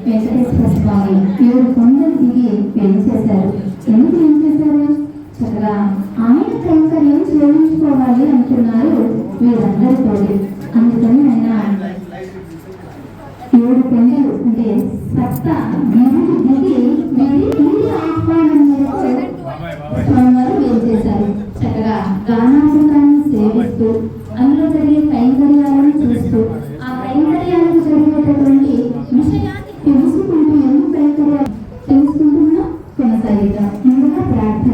వెంకటేశ్వర స్వామి 7 కొండలు దిగి పెంచేశారు. ఎందుకు ఏం చేశారు? చక్కగా ఆయన కైంకర్యం చేయించుకోవాలి అనుకున్నారు వీరందరితో. అందుకని ఆయన 7 కొండలు అంటే సప్త గిరులు దిగి వీరి ఆహ్వానం మేరకు స్వామివారు వేయించేశారు. చక్కగా గానామృతాన్ని సేవిస్తూ అందులో జరిగే కైంకర్యాలను చూస్తూ ఆ కైంకర్యాలకు జరిగేటటువంటి విషయాన్ని తెలుసుకుంటూ ఎన్నో కైంకర్యాలు తెలుసుకుంటున్నా కొనసాగిద్దాం. ముందుగా ప్రార్థన.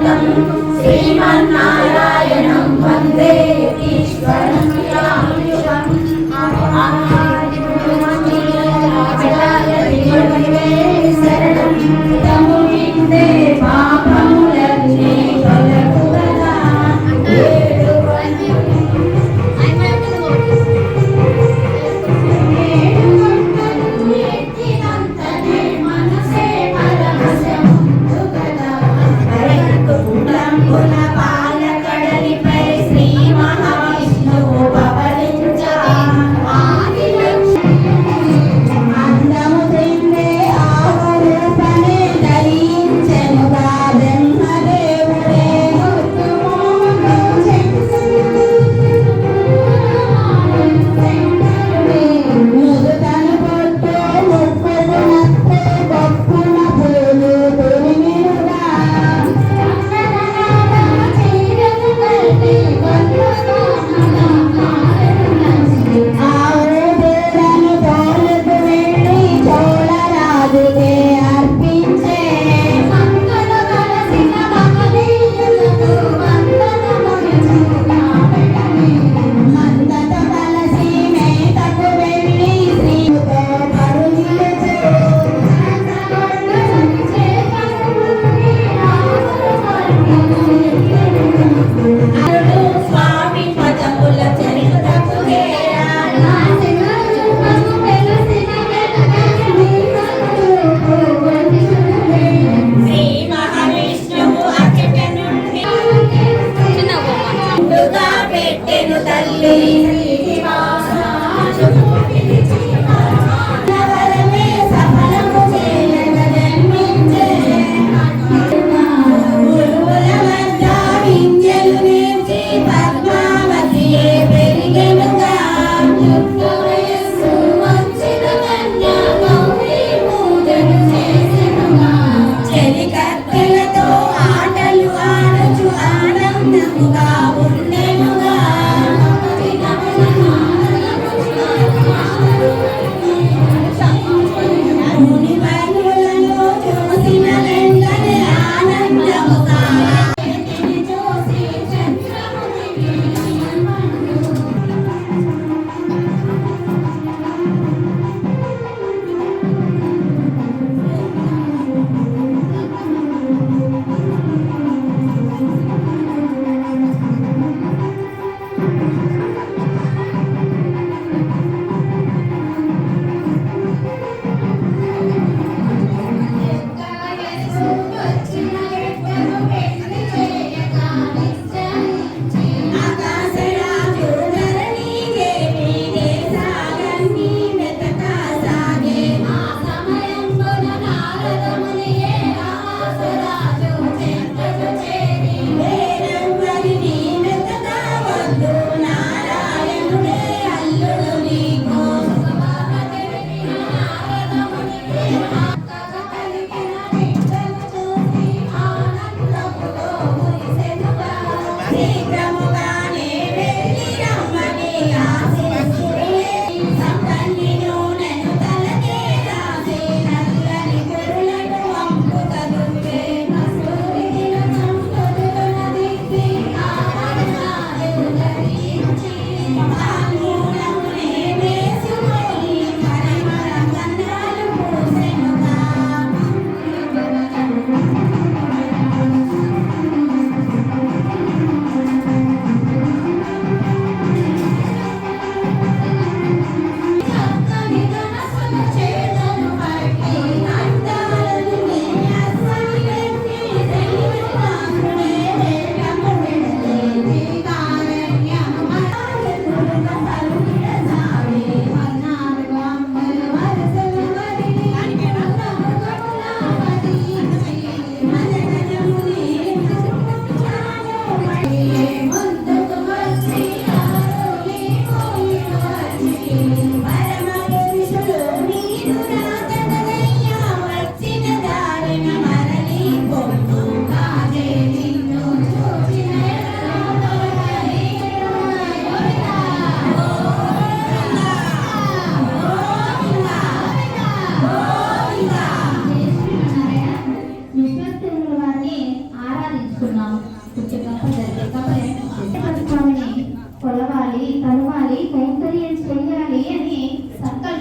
శ్రీనివాసాచ్యుతం శ్రీమన్నారాయణం వందే ఈశ్వరం శరణం తమునిందే పాపములన్నీ తొలగుగదా పాలకడలిపై శ్రీ మహావిష్ణువు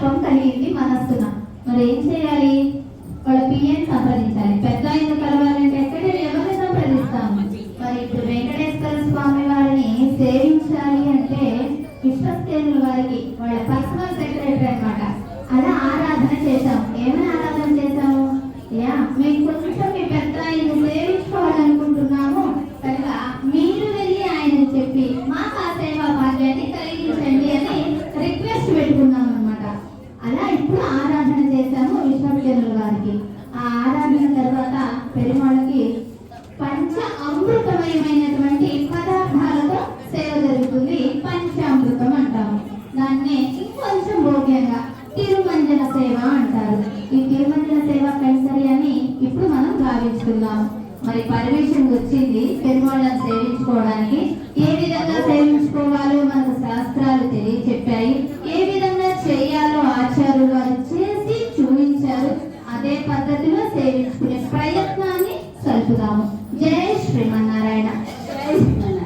సంకల్పం కలిగింది మనస్సున. మరి ఏం చేయాలి? వాళ్ళ పిఎని సంప్రదించాలి. పెద్ద ఆయన కలవాలంటే ఎక్కడ ఎవరిని సంప్రదిస్తాము? మరి ఇప్పుడు వెంకటేశ్వర స్వామి వారిని సేవించాలి అంటే విశ్వసేనుల వారికి వాళ్ళ పర్సనల్ సెక్రటరీ అన్నమాట. అలా ఆరాధన చేశాము. ఏమైనా ఆరాధన చేశాము? మేము కొంచెం మీ పెద్ద ఆయన సేవించుకోవాలనుకుంటున్నాము కనుక మీరు వెళ్ళి ఆయన చెప్పి మాకు ఆ సేవా భాగ్యాన్ని కలిగించండి అని రిక్వెస్ట్ పెట్టుకున్నాం అనమాట. అలా ఇప్పుడు ఆరాధన చేశాము విశ్వసేనుల వారికి. ఆ ఆరాధన తర్వాత పెరుమాళ్ళకి పంచ అమృతమయమైనటువంటి పదార్థాలతో సేవ జరుగుతుంది. పంచామృతం అంటాము. దాన్నే ఇంకొంచెం భోగ్యంగా తిరుమంజన సేవ అంటారు. ఈ తిరుమంజన సేవ కైంకర్యాన్ని ఇప్పుడు మనం భావించుకుందాం. మరి పర్మిషన్ వచ్చింది పెరుమాళ్ళని సేవించుకోవడానికి. ఏ విధంగా సేవించుకోవాలో మనకు శాస్త్రాలు తెలియచెప్పాయి. ఏ విధంగా చేయాలో ఆచార్యులు వారు చేసి చూపించారు. అదే పద్ధతిలో సేవించుకునే ప్రయత్నాన్ని సల్పుదాము. జై శ్రీమన్నారాయణ. జై శ్రీమన్నారాయణ.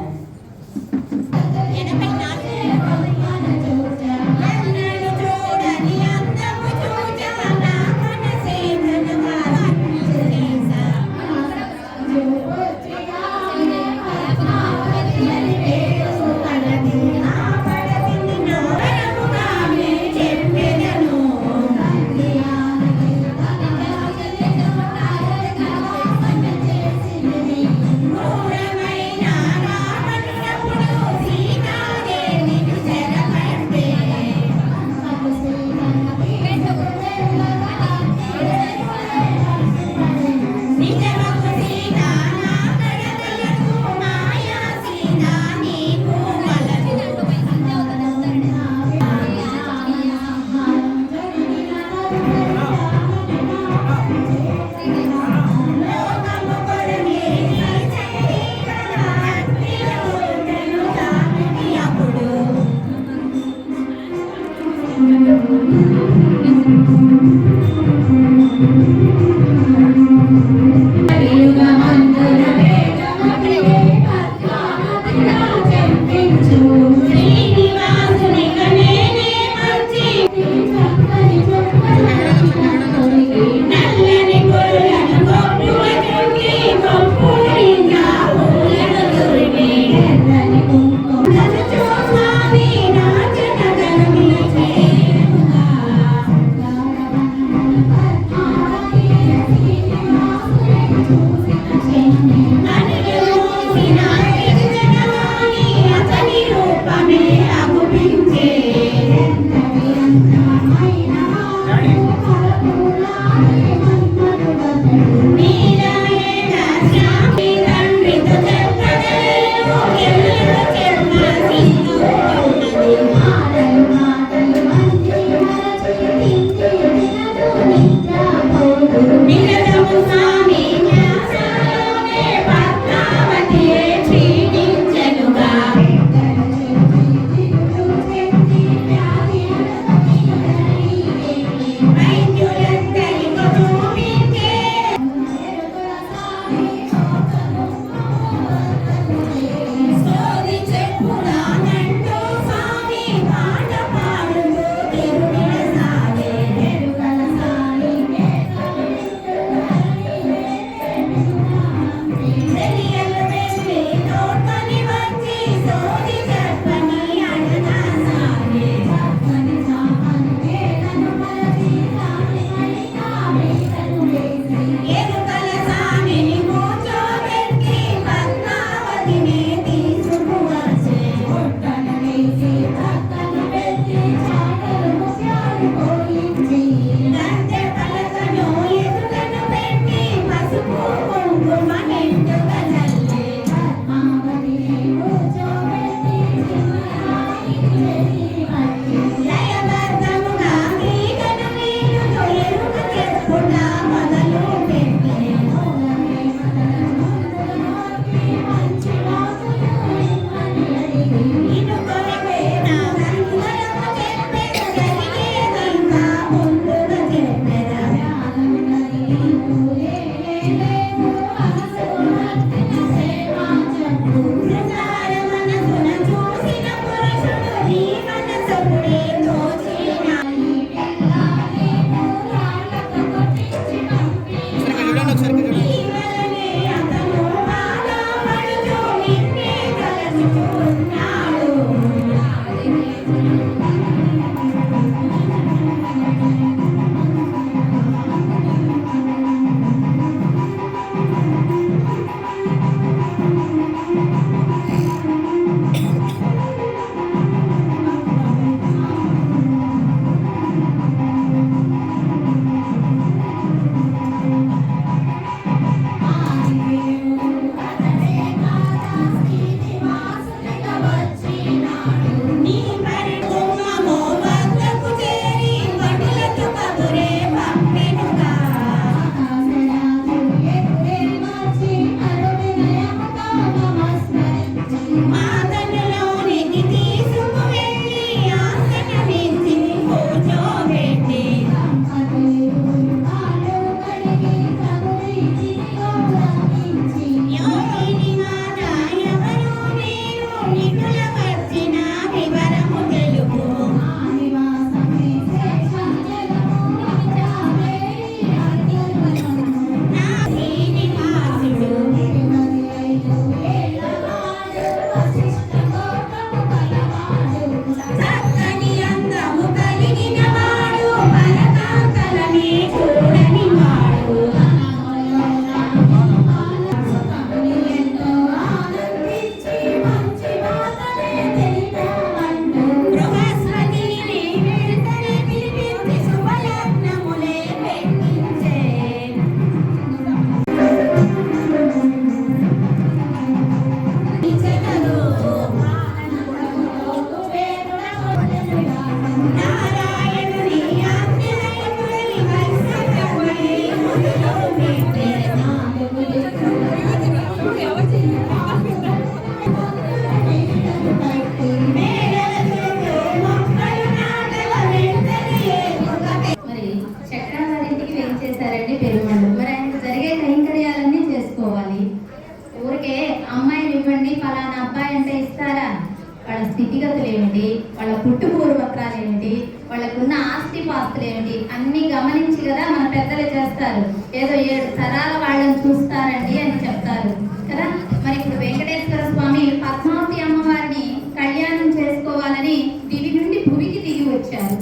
స్థితిగతులు ఏమిటి, వాళ్ళ పుట్టుపూర్వక్రాలు ఏమిటి, వాళ్ళకున్న ఆస్తి పాస్తులు ఏమిటి అన్ని గమనించి కదా మన పెద్దలు చేస్తారు. ఏదో 7 తరాల వాళ్ళని చూస్తారండి అని చెప్తారు కదా. మరి ఇప్పుడు వెంకటేశ్వర స్వామి పద్మావతి అమ్మవారిని కళ్యాణం చేసుకోవాలని దివి నుండి భూమికి దిగి వచ్చారు.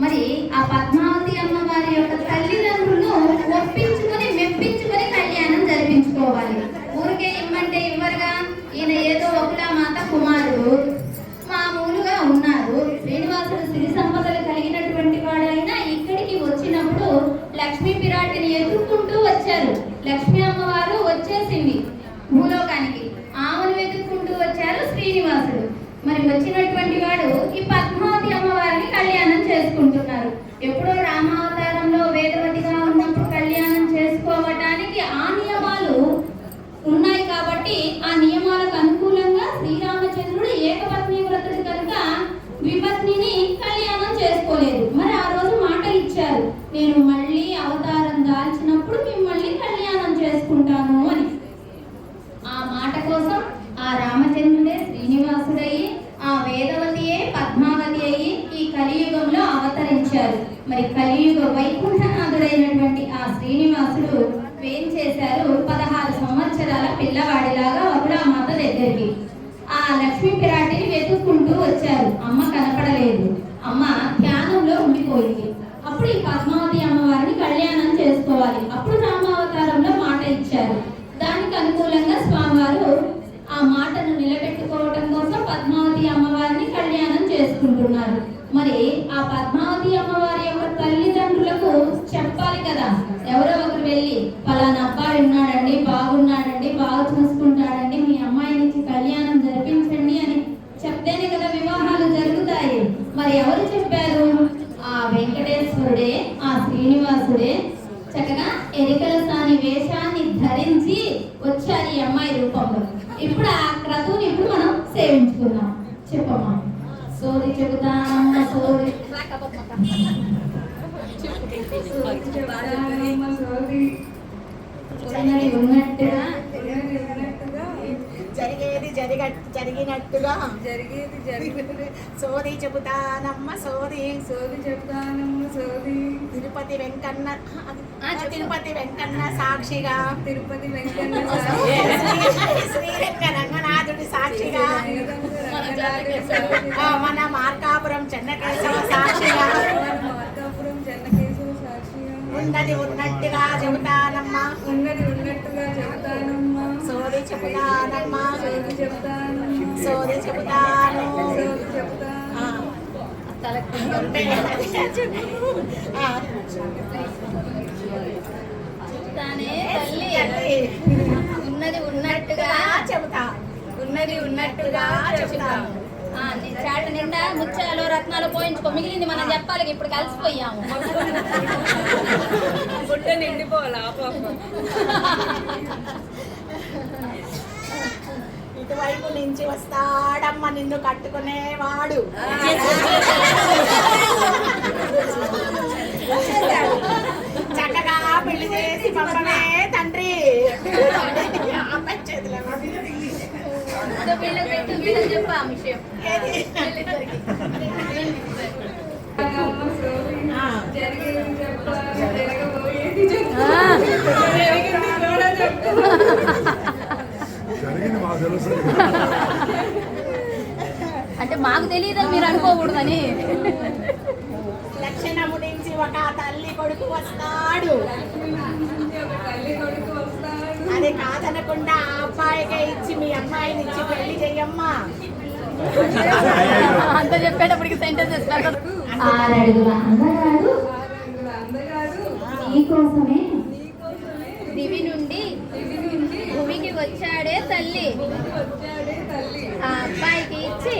మరి ఆ పద్మావతి అమ్మవారి యొక్క తల్లిదండ్రులను ఒప్పించుకొని మెప్పించుకొని కళ్యాణం జరిపించుకోవాలి. ఊరికే ఇమ్మంటే ఇవ్వరుగా. ఈయన ఏదో ఒకలామాత కుమారుడు మామూలుగా ఉన్నారు. శ్రీనివాసుడు సిరి సంపదలు కలిగినటువంటి వాడైనా ఇక్కడికి వచ్చినప్పుడు లక్ష్మీ పిరాటిని ఎదుర్కొంటూ వచ్చారు. లక్ష్మీ అమ్మవారు వచ్చేసింది భూలోకానికి, ఆమెను వెతుక్కుంటూ వచ్చారు శ్రీనివాసుడు. మరి వచ్చినటువంటి వాడు ఈ పద్మావతి అమ్మవారిని కళ్యాణం చేసుకుంటున్నారు. ఎప్పుడో రామావతారంలో వేదవతిగా ఉన్నప్పుడు కళ్యాణం చేసుకోవటానికి ఆ నియమాలు ఉన్నాయి కాబట్టి ఆ నియమాలకు అనుకూలంగా శ్రీరామచంద్రుడు ఏకపత్ని వ్రతుడు కనుక ద్విపత్నిని కళ్యాణం చేసుకోలేదు. మరి ఆ రోజు మాట ఇచ్చారు, నేను మళ్ళీ అవతారం దాల్చినప్పుడు మిమ్మల్ని కళ్యాణం చేసుకుంటాను అని. ఆ మాట కోసం ఆ రామచంద్రుడే శ్రీనివాసుడయ్యి, ఆ వేదవతియే పద్మావతి అయ్యి ఈ కలియుగంలో అవతరించారు. మరి కలియుగ వైకుంఠనాథుడైనటువంటి ఆ శ్రీనివాసుడు ఏం చేశారు, 16 సంవత్సరాల పిల్లవాడిలాగా అబులామాత దగ్గరికి ఆ లక్ష్మీ పిరాటిని వెతుక్కుంటూ వచ్చారు. అమ్మ కనపడలేదు, అమ్మ ధ్యానంలో ఉండిపోయింది. అప్పుడు ఈ పద్మావతి అమ్మవారిని కళ్యాణం చేసుకోవాలి. అప్పుడు రామావతారంలో మాట ఇచ్చారు. దానికి అనుకూలంగా స్వామివారు ఆ మాటను నిలబెట్టుకోవడం కోసం పద్మావతి అమ్మవారిని కళ్యాణం చేసుకుంటున్నారు. మరి ఆ పద్మావతి అమ్మవారి యొక్క తల్లిదండ్రులకు చెప్పాలి కదా, ఎవరో ఒకరు వెళ్ళి పలానా అబ్బాయి ఉన్నాడండి, బాగున్నాడండి, బాగా చూసుకుంటాడండి, మీ అమ్మాయినికి కళ్యాణం జరిపించండి అని చెప్తేనే కదా వివాహాలు జరుగుతాయి. మరి ఎవరు చెప్పారు? ఆ వెంకటేశ్వరుడే, ఆ శ్రీనివాసుడే చక్కగా ఎరికల సాని వేషాన్ని ధరించి వచ్చారు ఈ అమ్మాయి రూపంలో. ఇప్పుడు ఆ క్రతువుని ఇప్పుడు మనం సేవించుకున్నాం. చెప్పమ్మా. సోది చెబుతానమ్మ సోది ఉన్నట్టుగా జరిగినట్టుగా సోది చెబుతానమ్మ సోది తిరుపతి వెంకన్న సాక్షిగా శ్రీరంగనాథుడి సాక్షిగా మన మార్కాపురం చెన్నకేశవ సాక్షిగా ఉన్నది ఉన్నట్టుగా చెబుతానమ్మా సోది చెబుతానమ్మా సోది చెబుతాను ఉన్నది ఉన్నట్టుగా చెబుతా, ఉన్నది ఉన్నట్టుగా చెబుతాను. నీ చాట నిండా ముత్యాలు రత్నాలు పోయించుకో, మిగిలింది మనం చెప్పాలి. ఇప్పుడు కలిసిపోయాము. గుడ్డ నిండిపోవాలా? ఇటువైపు నుంచి వస్తాడమ్మ నిన్ను కట్టుకునేవాడు, చక్కగా పెళ్లి చేసి పంపనే తండ్రి. చెప్పా విషయం అంటే మాకు తెలియదని మీరు అనుకోకూడదని. లక్షణము నుంచి ఒక తల్లి కొడుకు వస్తాడు, అది కాదనకుండా ఆ అబ్బాయికే ఇచ్చి మీ అమ్మాయిని ఇచ్చి పెళ్లి చెయ్యమ్మా. అంత చెప్పేటప్పటికి సెంటెన్స్ 6 అడుగుల అందగాడు నీకోసమే దివి నుండి భూమికి వచ్చాడే తల్లి, ఆ అబ్బాయికి ఇచ్చి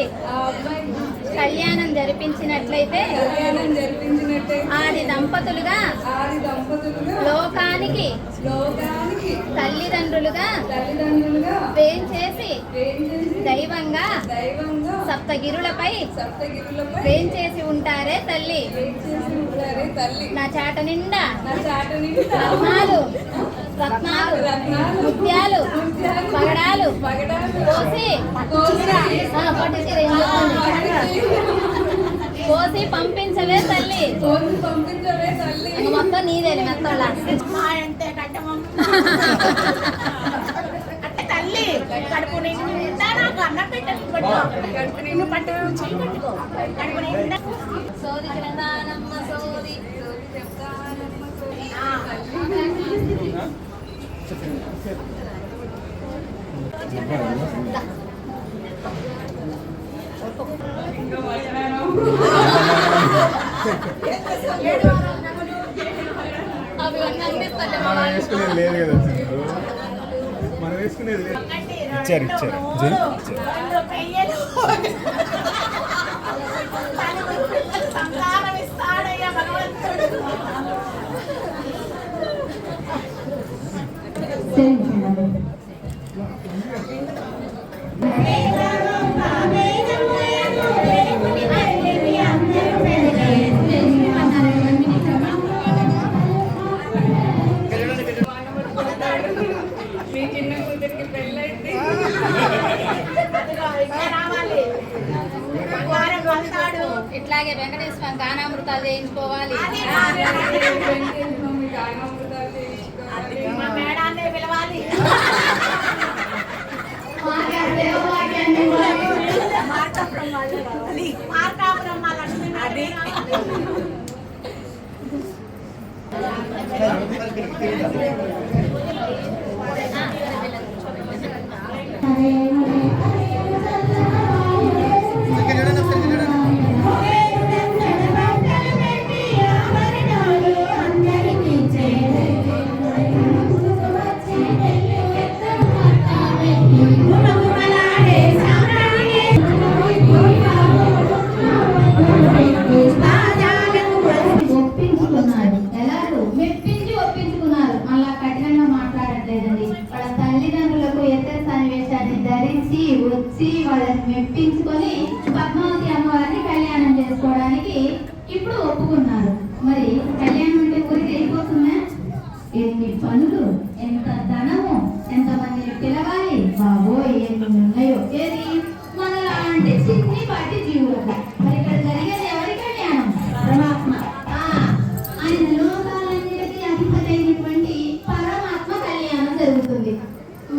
కళ్యాణం జరిపించినట్లయితే ఆది దంపతులుగా లోకానికి తల్లిదండ్రులుగా వేంచేసి దైవంగా సప్తగిరులపై వేంచేసి ఉంటారే తల్లి. నా చాట నిండా రత్నాలు రత్నాలు ముత్యాలు పగడాలు కోసి పట్టు చీర కోసి పంపించవే తల్లి ఇంక మొత్తం నీదేని మెత్తోళ్ళ అమ్మాయి అంటే కట్టమమ్మ అంటే తల్లి కడుపు నిండా నాకు అన్నం పెట్టాలి కడుపు నిండు పట్టు చేయి కట్టుకో కడుపు నిండా సోది చందానమ్మ సోది అవి అనిపిస్తాయి మనం వేసుకునేది లేదు కదా మనం వేసుకునేది లేదు. ఇచ్చారు సంతానం ఇస్తాడయ్యా భగవంతుడు. ఇట్లాగే వెంకటేశ్వర గానామృతాలు చేయించుకోవాలి. మా మేడాన్నే పిలవాలి. మార్కాపురం మా లక్ష్మీ అది ఒప్పించుకున్నారు. ఎలాగో మెప్పించి ఒప్పించుకున్నారు. అలా కఠినంగా మాట్లాడట్లేదండి. వాళ్ళ తల్లిదండ్రులకు ఎత్తర సన్నివేశాన్ని ధరించి వచ్చి వాళ్ళని మెప్పించుకొని పద్మావతి అమ్మవారిని కళ్యాణం చేసుకోవడానికి ఇప్పుడు ఒప్పుకున్నారు. మరి కళ్యాణం అంటే ఊరికి అయిపోతుందా? ఎన్ని పనులు, ఎంత ధనము, ఎంతమందిని పిలవాలి, బాబోయ్ ఎన్ని ఉన్నాయో. ఏది మనలాంటి చిన్నిపాటి జీవులకు. మరి ఇక్కడ జరిగేది ఎవరి కళ్యాణం? పరమాత్మ. ఆయన లోకాలన్నిటికీ అధిపతి అయినటువంటి పరమాత్మ కళ్యాణం జరుగుతుంది.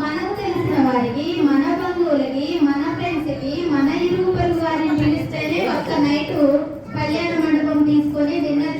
మనకు తెలిసిన వారికి, మన బంధువులకి, మన ఫ్రెండ్స్కి, మన ఇరుగు పొరుగు వారిని పిలిస్తేనే ఒక్క నైట్ కళ్యాణ మండపం తీసుకొని డిన్నర్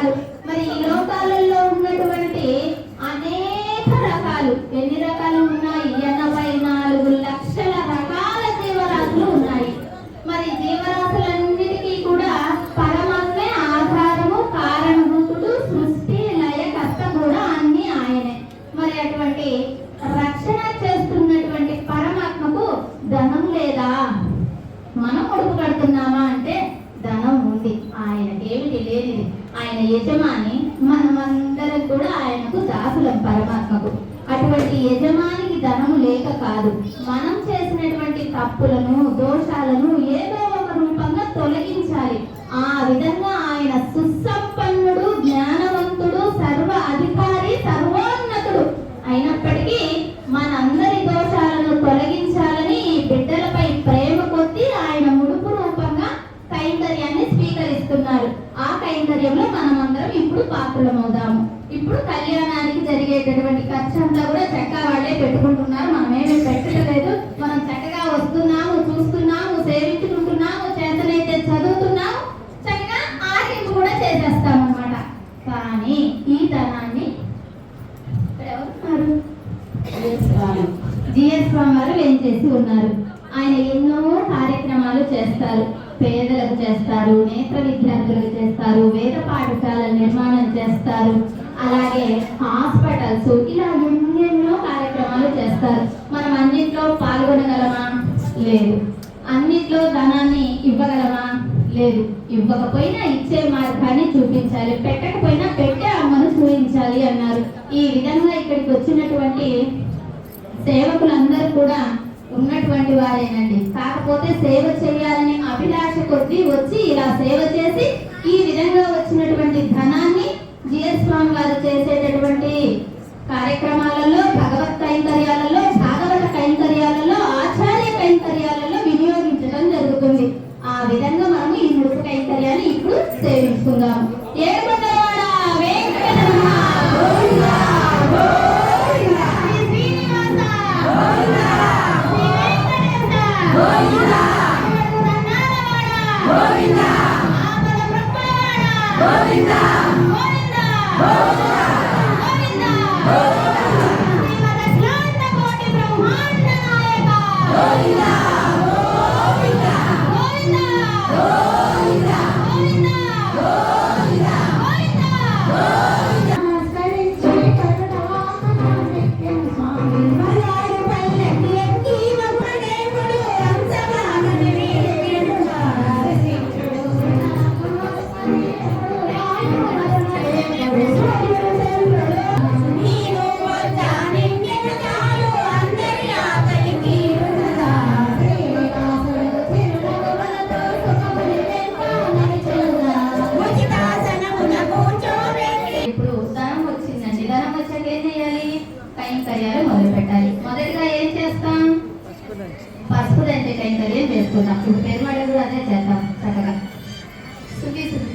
రకాలు. మరి ఈ లోకాలలో ఉన్నటువంటి అనేక రకాలు, ఎన్ని రకాలు ఉన్నాయి? 84 లక్షల రకాల జీవరాశులు ఉన్నాయి. మరి జీవరాశులన్నిటికీ కూడా పరమాత్మే ఆధారము, కారణభూతుడు, సృష్టి లయకర్త కూడా అన్ని ఆయనే. మరి అటువంటి రక్షణ చేస్తున్నటువంటి పరమాత్మకు ధనం లేదా? మనం కొడుకు కడుతున్నామా అంటే ధనం ఉంది. ఆయనకి ఏమిటి లేనిది. ఆయన యజమాని, మనమందరం కూడా ఆయనకు దాసులం పరమాత్మకు. అటువంటి యజమానికి ధనము లేక కాదు, మనం చేసినటువంటి తప్పులను, దోషాలను ఏదో ఒక రూపంగా తొలగించాలి. ఆ విధంగా ఆయన సుసంపన్నుడు, జ్ఞానవంతుడు, సర్వ అధికారి, సర్వోన్నతుడు అయినప్పటికీ మనందరి దోషాలను తొలగించాలని ఈ బిడ్డలపై ప్రేమ కొద్ది ఆయన ముడుపు రూపంగా కైంకర్యాన్ని స్వీకరిస్తున్నారు. ఆ కైంకర్యంలో మనమందరం ఇప్పుడు పాత్రలమవుదాము. ఇప్పుడు కళ్యాణానికి జరిగేటటువంటి ఖర్చు అంతా కూడా చక్కగా వాళ్ళే పెట్టుకుంటున్నారు. మనమేమీ పెట్టలేదు. మనం చక్కగా వస్తున్నాము, చూస్తున్నాము, సేవించుకుంటున్నాము, చేతనైతే చదువుతున్నాము, చక్కగా ఆర్హింపు కూడా చేసేస్తాం అన్నమాట. కానీ ఈ ధనాన్ని ఎవరున్నారు? జిఎస్ స్వామి వారు ఏం చేసి ఉన్నారు? ఆయన ఎన్నో కార్యక్రమాలు చేస్తారు. పేదలకు చేస్తారు, నేత్ర విద్యార్థులకు చేస్తారు, వేద పాఠశాల నిర్మాణం చేస్తారు, అలాగే హాస్పిటల్స్, ఇలా ఎన్నెన్నో కార్యక్రమాలు చేస్తారు. మనం అన్నిట్లో పాల్గొనగలమా? లేదు. అన్నిట్లో ధనాన్ని ఇవ్వగలమా? లేదు. ఇవ్వకపోయినా ఇచ్చే మార్గాన్ని చూపించాలి, పెట్టకపోయినా పెట్టే అమ్మను చూపించాలి అన్నారు. ఈ విధంగా ఇక్కడికి వచ్చినటువంటి సేవకులందరూ కూడా ఉన్నటువంటి వారేనండి. కాకపోతే సేవ చేయాలని అభిలాష కొద్దీ వచ్చి ఇలా సేవ చేసి ఈ విధంగా వచ్చినటువంటి ధనాన్ని జిఎస్ స్వామి వారు చేసేటటువంటి కార్యక్రమాలలో, భగవత్ కైంకర్యాలలో, భాగవత కైంకర్యాలలో, ఆచార్య కైంకర్యాలలో వినియోగించడం జరుగుతుంది. ఆ విధంగా మనం ఈ ముడుపు కైంకర్యాన్ని ఇప్పుడు సేవించుకుందాం. ఏడుకొండలవాడ వెంకటరమణ గోవిందా గోవిందా, శ్రీ శ్రీనివాస గోవిందా, శ్రీ వెంకటేశ గోవిందా, రంగనాథవాడ గోవిందా, ఆపద ప్రప్పలవాడ గోవిందా గోవిందా గోవిందా గోవిందా, శ్రీమదఖిలాండ కోటి బ్రహ్మాండ నాయక గోవిందా గోవిందా గోవిందా గోవిందా గోవిందా గోవిందా గోవిందా. నమస్కరించి కరుణామయ స్వామి మలాడు పల్లకి ఎక్కి వపుడేవుడు అంశమానని వీడుగా రసించుడు నీవు వచ్చా నిన్నెను చాలు అందరి ఆకలి తీరునదా శ్రీనివాసుడు తిరుమలతో సుఖముని వెంటానని చెల్లుదా ఉచితాసనమున కూర్చోబెట్టి. ఇప్పుడు ధనం వచ్చిందండి. ధనం వచ్చాక ఏం చేయాలి? కైంకర్యాలు మొదలు పెట్టాలి. మొదటిగా ఏం చేస్తాం? పసుపు దంచే కైంకర్యం చేసుకుందాం. ఇప్పుడు పెరుమాడ కూడా అదే చేద్దాం చక్కగా. సుఖీ సుఖీ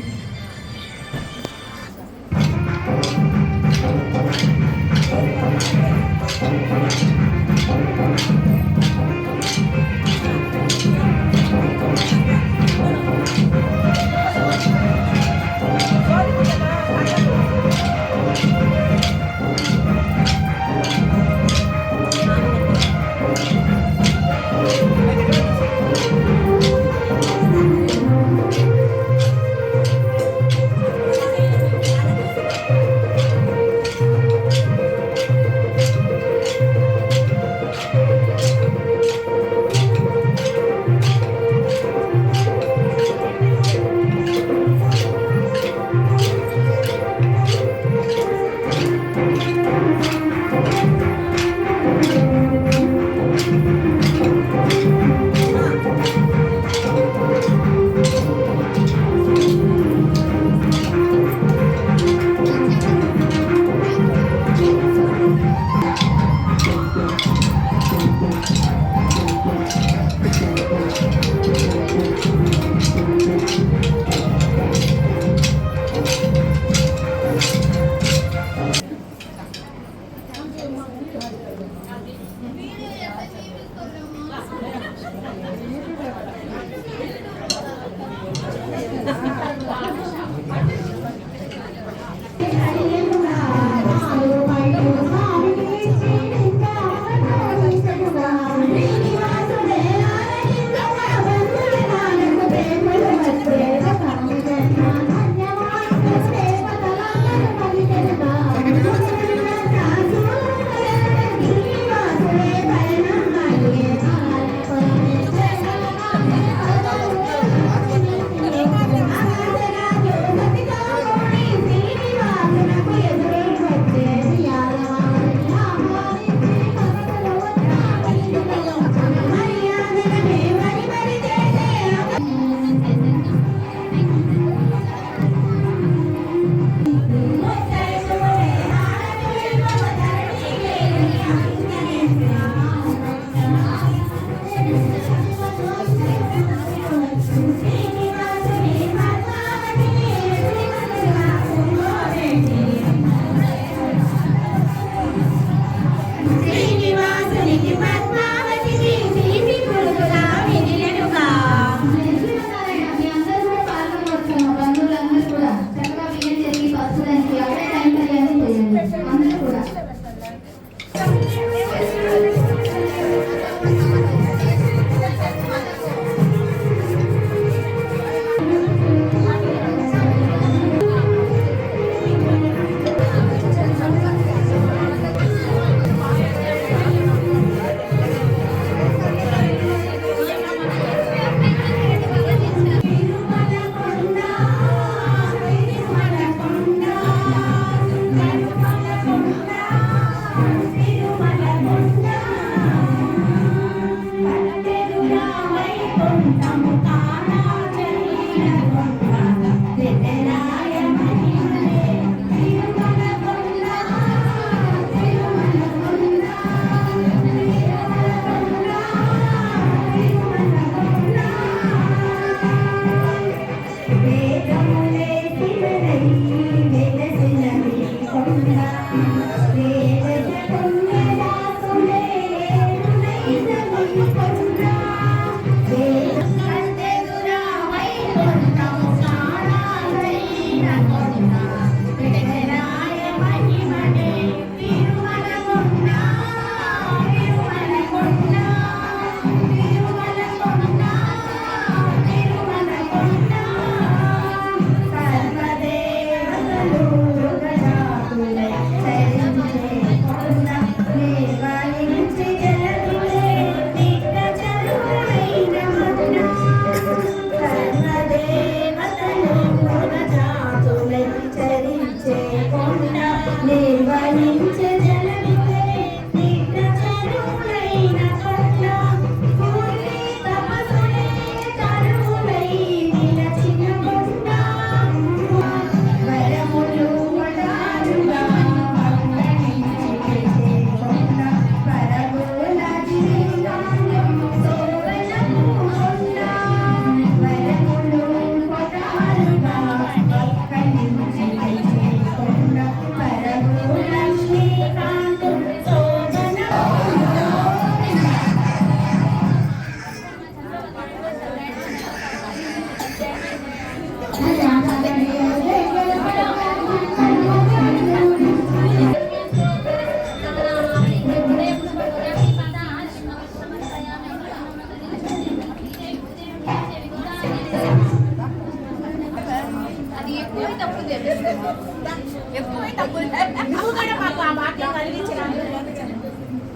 ఎక్కువై డబ్బులు నువ్వు కూడా మాకు ఆ భాగ్యం కలిగించిన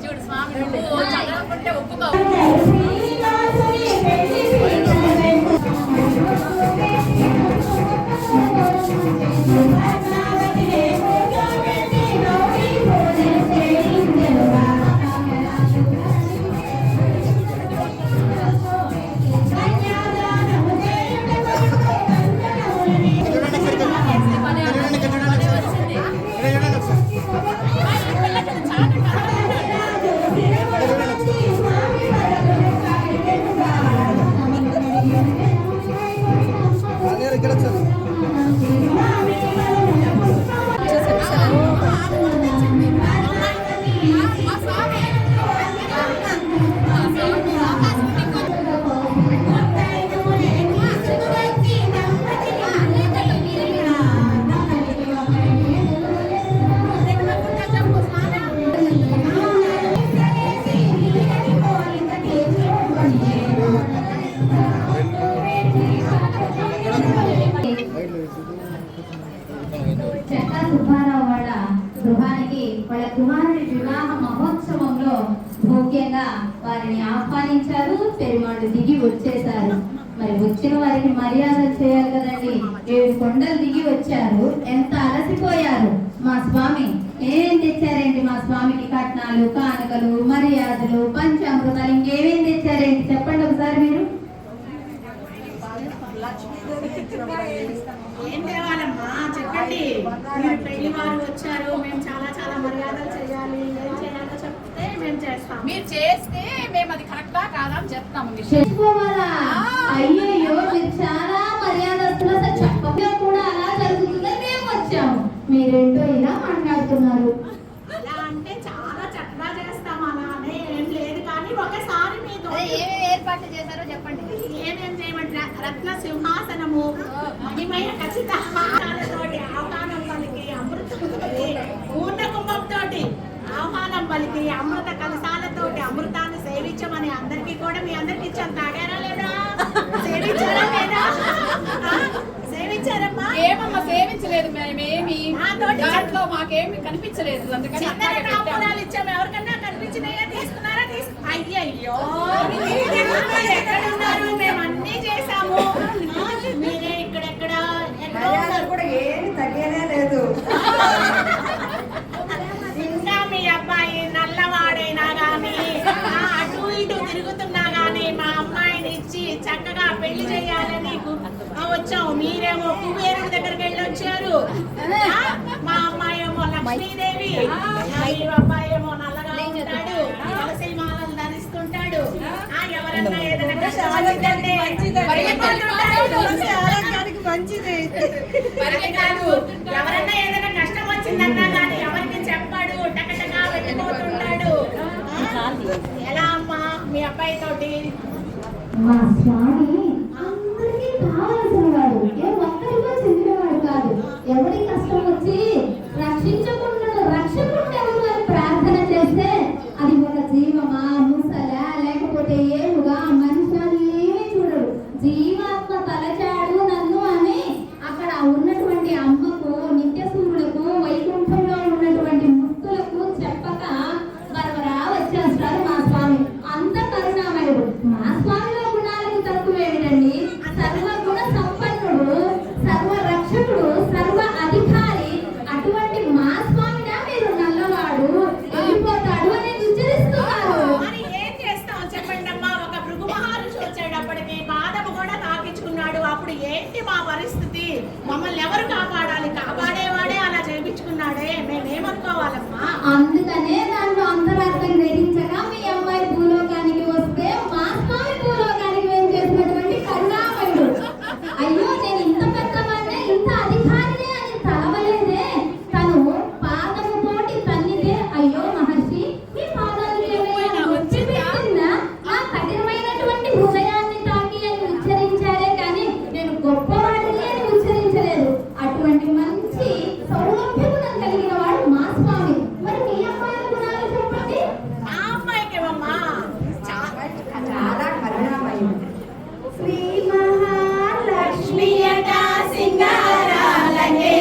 చూడు స్వామి నువ్వు చదవకుంటే ఒప్పుకోవు. చెట్ల సుబ్బారావు వాళ్ళ గృహానికి వాళ్ళ కుమారుడి వివాహ మహోత్సవంలో ముఖ్యంగా వారిని ఆహ్వానించారు. పెరుమాళ్ళు దిగి వచ్చేశారు. మరి వచ్చిన వారికి మర్యాద చేయాలి కదండి. 7 కొండలు దిగి వచ్చారు. ఎంత అలసిపోయారు. మా స్వామి ఏం తెచ్చారేంటి? మా స్వామికి కట్నాలు, కానుకలు, మర్యాదలు, పంచామృతాలు ఇంకేమేం తెచ్చారేంటి చెప్పండి ఒకసారి మీరు. ఏం తేవాలమ్మా చెప్పండి. మీరు పెళ్లి వారు వచ్చారు, మేము చాలా చాలా మర్యాదలు చేయాలి. ఏం చేయాలో చెప్తే మేము చేస్తాం. మీరు చేస్తే మేము అది కరెక్టా కాదా అని చెప్తాము. చేసుకోవాలా? అయ్యయ్యో మీరు చాలా మర్యాదస్తులు. అసలు చెప్పగా కూడా అలా జరుగుతుందని మేము వచ్చాము. మీరేంటో ఇలా మాట్లాడుతున్నారు. అలా అంటే చాలా చక్కగా చేస్తాం. అలా అనే ఏం లేదు కానీ ఒకసారి మీతో ఏమేమి ఏర్పాట్లు చేశారో చెప్పండి. ఏమేం చేయమంటే రత్న సింహాసనము, మణిమయ ఖచ్చిత తోటి ఆహ్వానం పలికి అమృతముతోటి పూర్ణ కుంభంతోటి ఆహ్వానం పలికి అమృత కలశాలతోటి అమృతాన్ని సేవించమని అందరికీ కూడా మీ అందరికి ఇచ్చాను. తాగారా లేదా? సేవించారా లేదా? సేవించారమ్మా? ఏమమ్మా సేవించలేదు మేమేమి. దాంట్లో మాకేమి కనిపించలేదు. అందుకని తాంబూలాలు ఇచ్చాము. ఎవరికన్నా కనిపించినాయా? తీసుకున్నారా? అయ్యయ్యో ఎక్కడ ఉన్నారు? మేము అన్నీ చేసాము. మీరే ఇక్కడెక్కడ కూడా ఏమి తగ్గేదే లేదు. ఇంకా మీ అబ్బాయి నల్లవాడైనా గానీ అటు ఇటు తిరుగుతున్నా గానీ మా అమ్మాయిని ఇచ్చి చక్కగా పెళ్లి చేయాలని వచ్చాము. మీరేమో కుబేరుడి దగ్గరికి వెళ్ళి వచ్చారు. మా అమ్మాయి ఏమో లక్ష్మీదేవి, మీ అబ్బాయి ఏమో నల్లగా ఉంటాడు, తులసి మాలలు ధరిస్తుంటాడు. ఎవరన్నా ఏదైనా కష్టం వచ్చిందంటే మంచిది కాదు. ఎవరన్నా ఏదైనా కష్టం వచ్చిందన్నా కానీ ఎవరికి చెప్పాడు, టకటకా వెళ్ళిపోతుంటాడు. ఎలా అమ్మా మీ అబ్బాయి తోటి? మా స్వామి అందరికీ కావలసిన వాడు. ఏ ఒక్కరిగా చెందినవాడు కాదు. ఎవరి కష్టం వచ్చి రక్షించకుండా రక్షకుండా ఎవరు ప్రార్థన చేస్తే అది ఒక జీవమా, ముసలా, లేకపోతే ఏముగా మనుషులు ఏమీ చూడడు. జీవాత్మ తలచాడు నన్ను అని అక్కడ ఉన్నటువంటి అమ్మకు, నిత్యసూరులకు, వైకుంఠంలో ఉన్నటువంటి ముక్తులకు చెప్పక బరబరా వచ్చేస్తారు మా స్వామి. అంత కరుణామయుడు. మా స్వామిలో గుణాలకు తక్కువేమిటండి? సర్వగుణ సంపన్నుడు, సర్వ రక్షకుడు, సర్వ అధికారి. అటువంటి మా స్వామిగా మీరు నల్లవాడు వెళ్ళిపోతాడు అనేది ఉచ్చరిస్తున్నారు. మరి ఏం చేస్తాం చెప్పండి అమ్మా. ఒక భృగు మహర్షి వచ్చేటప్పటికి పాదము కూడా తాకించుకున్నాడు. అప్పుడు ఏంటి మా పరిస్థితి? మమ్మల్ని ఎవరు కాపాడాలి? కాపాడేవాడే అలా చేయించుకున్నాడే, మేమేమనుకోవాలమ్మా? అందుకనే దాంట్లో అంతరార్థం గ్రహించగా మీ అమ్మాయి భూలోకానికి వస్తే మా స్వామి భూలోకానికి ఏం చేసినటువంటి కరుణామయుడు. అయ్యో నేను ఇంత పెద్దవాడినే, ఇంత అధికారినే అని తలవలేదే. తను పాదము తోటి తన్నితే అయ్యో మహర్షి మీ పాదాలు ఏమైనా వచ్చి పెట్టిందా? ఆ కఠినమైనటువంటి హృదయాన్ని తాకి అని ఉచ్చరించారే కానీ నేను గొప్పవాడిని అని ఉచ్చరించలేదు. అటువంటి మంచి సౌలభ్య గుణం కలిగిన వాడు మా స్వామి. మరి మీ అమ్మాయి గుణాలు చెప్పండి. ఆ అమ్మాయికి అమ్మా చాలా కరుణామయుడు. శ్రీ మహాలక్ష్మి అట సింగారాలనే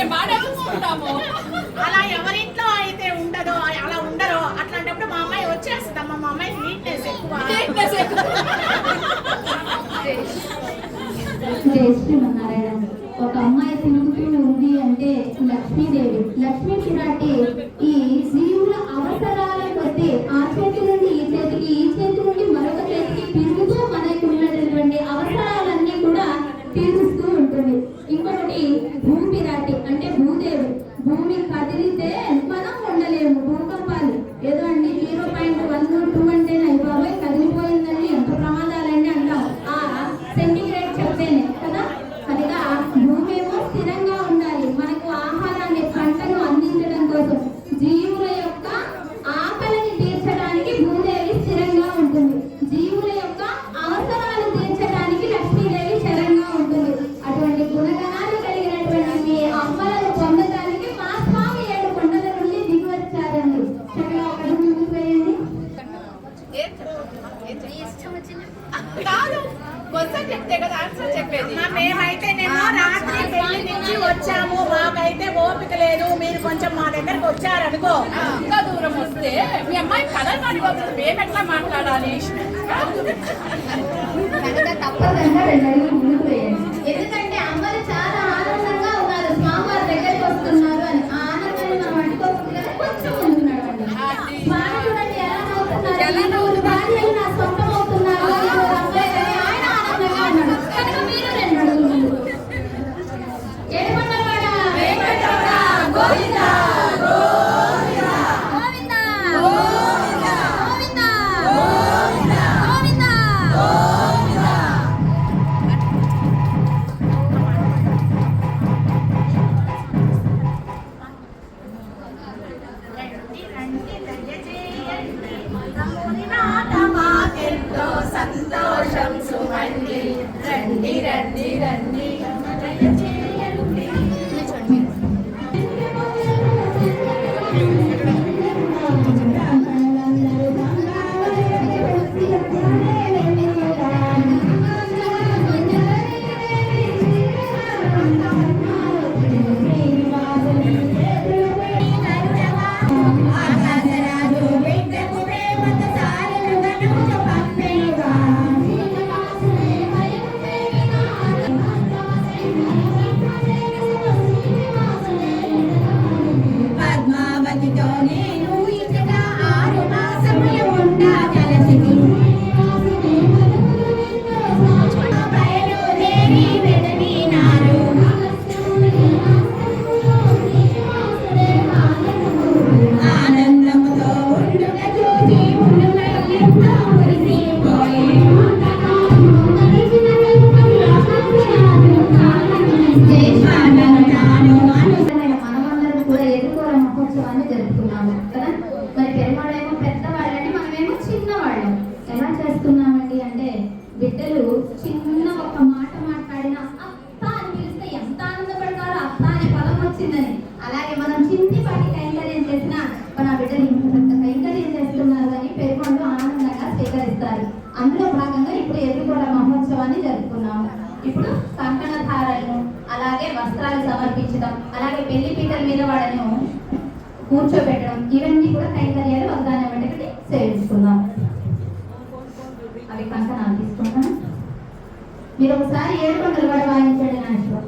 మేము బాగా చూసుకుంటాము. అలా ఎవరింట్లో అయితే ఉండదో అలా ఉండరో అట్లాంటప్పుడు మా అమ్మాయి వచ్చేస్తుందమ్మా. మా అమ్మాయి నీట్నెస్ ఎక్కువ. జై శ్రీమన్నారాయణ. ఒక అమ్మాయి తిరుగుతూ ఉంది అంటే లక్ష్మీదేవి. లక్ష్మీ పిరాటి ఈ జీవుల అవసరాల కొద్దీ ఆ చేతి నుండి ఈ చేతికి, ఈ చేతి నుండి మరొక చేతికి తిరుగుతూ మనకు ఉన్నటువంటి అవసరాలన్నీ కూడా తీరుస్తూ ఉంటుంది. ఇంకొకటి భూపిరాటి అంటే భూదేవి. భూమి కదిలితే మనం ఉండలేము. భూకంపాలు ఏదో అండి 0.1 2 అంటే బాబాయ్ కదిలిపోయిందండి ఎంత ప్రమాదాలండి అంటాం. ఆ సెంటిగ్రేడ్ చెప్తేనే కదా. పైగా భూమి ఏమో స్థిరంగా ఉండాలి. మనకు ఆహారాన్ని, పంటను అందించడం కోసం, జీవుల యొక్క ఆకలిని తీర్చడానికి భూదేవి స్థిరంగా ఉంటుంది. జీవుల యొక్క అవసరాలు తీర్చడానికి లక్ష్మీదేవి స్థిరంగా ఉంటుంది. అటువంటి గుణగణాలు కలిగినటువంటి మీ అమ్మలను పొందడానికి మా స్వామి 7 కొండల నుండి దిగి వచ్చారండి. చక్కగా ఒక అడుగు ముందుకు వేయండి. కాదు, క్వశ్చన్ చెప్తే కదా ఆన్సర్ చెప్పేది. మేమైతేనేమో రాత్రి పెళ్లి నుంచి వచ్చాము. మాకైతే ఓపిక లేదు. మీరు కొంచెం మా దగ్గరకు వచ్చారనుకో, ఇంకా దూరం వస్తే మీ అమ్మాయి కథలు మాట్లాడుతుంది, మేము ఎట్లా మాట్లాడాలి? కనుక తప్పకుండా 2 అడుగులు ముందుకు వేయండి. ఎందుకంటే అమ్మలు చాలా ఆనందంగా ఉన్నారు, స్వామివారి దగ్గరికి వస్తున్నారు అని. ఆ ఆనందాన్ని మనం అడ్డుకోకుండా కొంచెం ముందుకు నడవండి. స్వామి చూడండి ఎలా నవ్వుతున్నారు. భార్యలు నా సొంతం అవుతున్నారు అని ఆయన ఆనందంగా ఉన్నాడు. కనుక మీరు 2 అడుగులు ముందుకు. ఏడుకొండలవాడ గోవిందా గోవిందా గోవిందా గోవిందా గోవిందా గోవిందా. మాకెంతో సంతోషం సుమండి. రండి రండి రండి పద్మావతితో నేను ఇచ్చగా 6 మాసములు ఉండా కలసిది. బయలుదేరి వెడలినారు. ఆనందముతో ఉండుట చూసి ఉండుటెంతో మురిసిపోయే. మనమందరం కూడా ఎదుర్కోర మహోత్సవాన్ని జరుపుకున్నాము కదా. మరి పెరుమాడేమో పెద్దవాళ్ళని, మనమేమో చిన్నవాళ్ళం. ఎలా చేస్తున్నామండి అంటే బిడ్డలు చిన్న ఒక మాట మాట్లాడినా అత్త అని పిలిస్తే ఎంత ఆనందపడతారో. అత్త అనే పదం వచ్చిందని. అలాగే మనం చిన్నపాటి కైంకర్యం చేసినా మన బిడ్డలు ఇంత పెద్ద కైంకర్యం చేస్తున్నారు అని పెరుమాళ్ళు ఆనందంగా స్వీకరిస్తారు. అందులో భాగంగా ఇప్పుడు ఎదుర్కోర మహోత్సవాన్ని జరుపుకున్నాము. ఇప్పుడు కంకణధారలను, అలాగే వస్త్రాలు సమర్పించడం, అలాగే పెళ్లి పీటల మీద వాళ్ళను కూర్చోబెట్టడం, ఇవన్నీ కూడా కైంకర్యాలు వాగ్దానం వెంటనే సేవించుకున్నాం. అవి కంకణాలు తీసుకుంటాను. మీరు ఒకసారి 7 కొండలు కూడా వాయించండి నా ఇష్టం.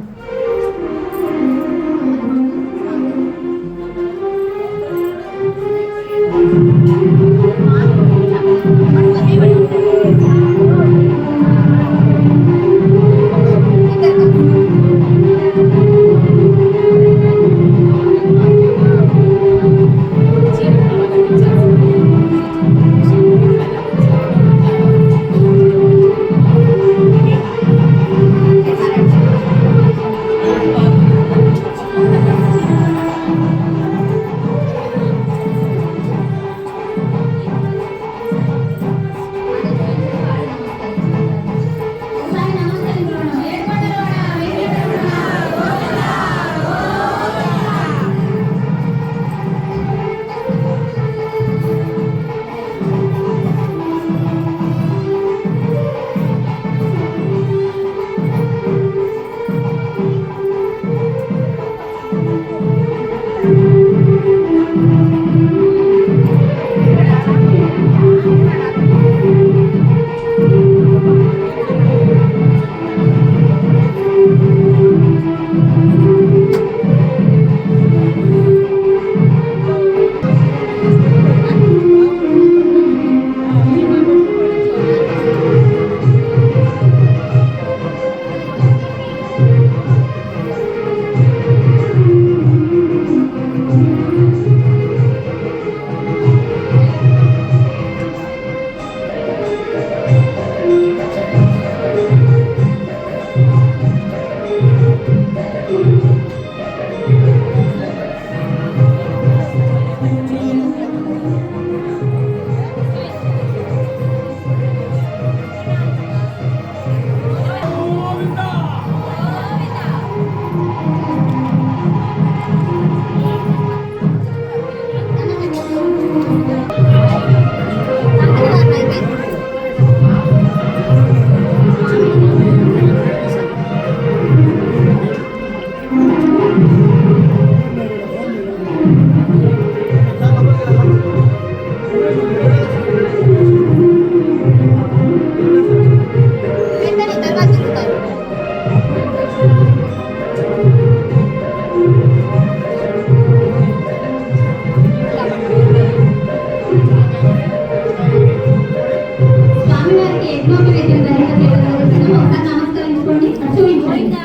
స్వామివారికి యజ్ఞోప విద్య జరుగుతుంది. ఒకసారి నమస్కరించుకోండి, చూపించండి.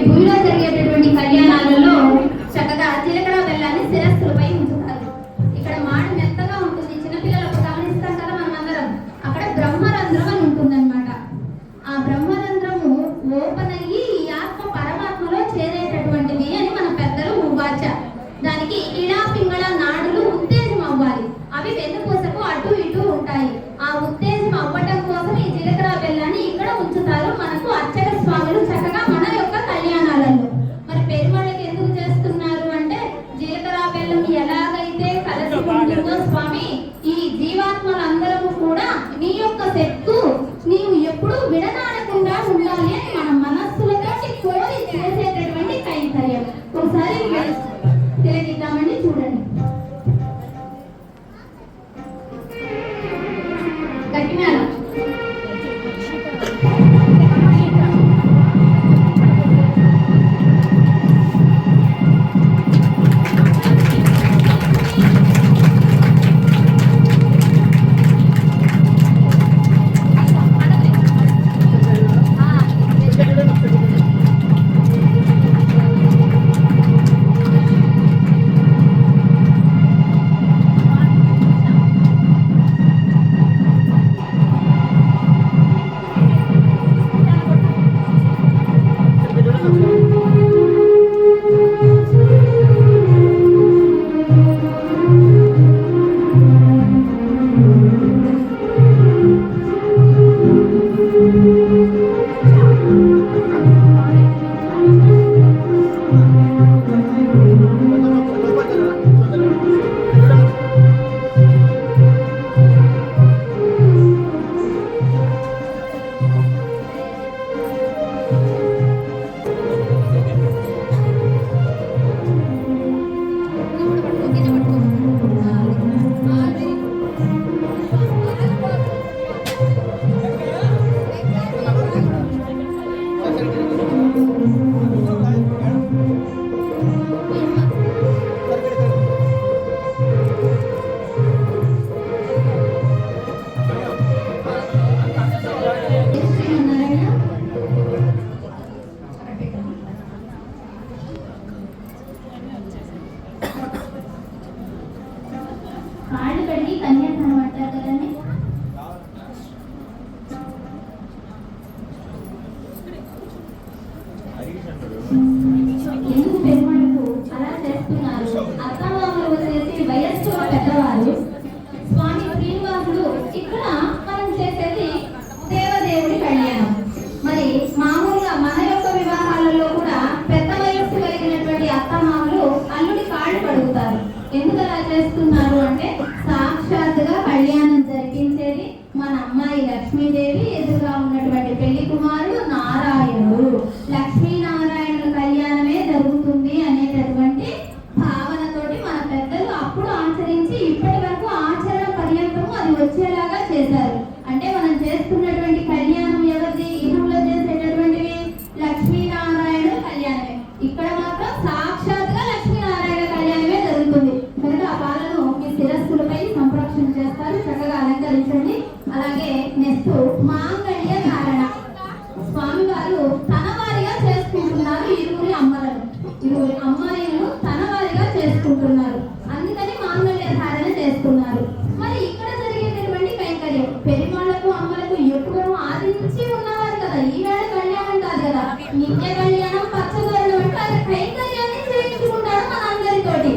భూమిలో జరిగేటటువంటి కళ్యాణాలలో చక్కగా జీలకర్ర బెల్లాన్ని శిరస్సులపై ఉంచుతారు. ఇక్కడ మాడి మెత్తగా ఉంటుంది. చిన్నపిల్లలకు గమనిస్తాం కదా మనం అందరం. అక్కడ బ్రహ్మరంధ్రం అని ఉంటుందన్నమాట. ఆ బ్రహ్మరంధ్రము ఓపెన్ అయ్యి ఈ ఆత్మ పరమాత్మలో చేరేటటువంటివి అని మన పెద్దలు వాచ. దానికి ఇడా పింగళ నాడులు ఉత్తేజం అవ్వాలి. అవి వెన్నుపూసకు అటు ఇటు ఉంటాయి. ఆ ఉత్తేజం అవ్వటం కోసం ఈ జీలకర్ర బెల్లాన్ని ఇక్కడ ఉంచుతారు. మనకు అర్చక స్వాములు చక్కగా మన యొక్క కళ్యాణాలలో. మరి పెరుమాళ్ళకి ఎందుకు చేస్తున్నారు అంటే జీలకర్ర బెల్లం ఎలాగైతే కలిసి ఉంటుందో స్వామి, ఈ జీవాత్మలందరము కూడా నీ యొక్క శక్తు నీవు ఎప్పుడూ విడనాడకుండా ఉండాలి అని మన మనస్సులతో కోరి చేసేటటువంటి కైంకర్యం. ఒకసారి తిలకిద్దామండి, చూడండి. గట్టి మేళం. కాళ్ళు కడిగి కన్యాదానం అంటారు కదండి. ఎందుకు పెరుమాళ్ళకు అలా చేస్తున్నారు? అత్తమామలు వచ్చేసి వయస్సు పెద్దవారు. స్వామి శ్రీనివాసుడు ఇక్కడ మనం చేసేది దేవదేవుడి కళ్యాణం. మరి మామూలుగా మన యొక్క వివాహాలలో కూడా పెద్ద వయస్సు కలిగినటువంటి అత్తమామలు అల్లుడి కాళ్ళు కడుగుతారు. ఎందుకు అలా చేస్తున్నారు అంటే సాక్షాత్తుగా కళ్యాణం జరిపించేది మన అమ్మాయి లక్ష్మీదేవి, ఎదురుగా ఉన్నటువంటి పెళ్లి కుమారుడు నారాయణుడు. లక్ష్మీనారాయణుల కళ్యాణమే జరుగుతుంది అనేటటువంటి భావనతోటి మన పెద్దలు అప్పుడు ఆచరించి ఇప్పటి వరకు ఆచరణ పర్యంతము అది వచ్చేలాగా చేశారు. అంటే మనం చేస్తున్నటువంటి కళ్యాణం ఎవరిది? ఇహంలో చేసేటటువంటివి లక్ష్మీనారాయణ కళ్యాణమే. ఇక్కడ మాత్రం సాక్షాత్గా లక్ష్మీనారాయణ కళ్యాణమే జరుగుతుంది. కనుక ఆ పాలను మీ శిరస్సులపై సంరక్షణ చేస్తారు, చక్కగా అలంకరించండి. అలాగే నెక్స్ట్ మాంగళ్య ధారణ. స్వామివారు తన వారిగా చేసుకుంటున్నారు ఇరువురి అమ్మలను. ఇరువురి అమ్మాయిలను తన వారిగా చేసుకుంటున్నారు, అందుకని మాంగళ్య ధారణ చేస్తున్నారు. మరి ఇక్కడ జరిగేటటువంటి కైంకర్యం పెరిమాళ్లకు అమ్మలకు ఎప్పుడూ ఆది నుంచి ఉన్నవారు కదా, ఈవేళ కళ్యాణం కాదు కదా, నిత్య కళ్యాణం పచ్చదొరలు అంటే అది కైంకర్యాన్ని చేయించుకుంటారు మన అందరితోటి.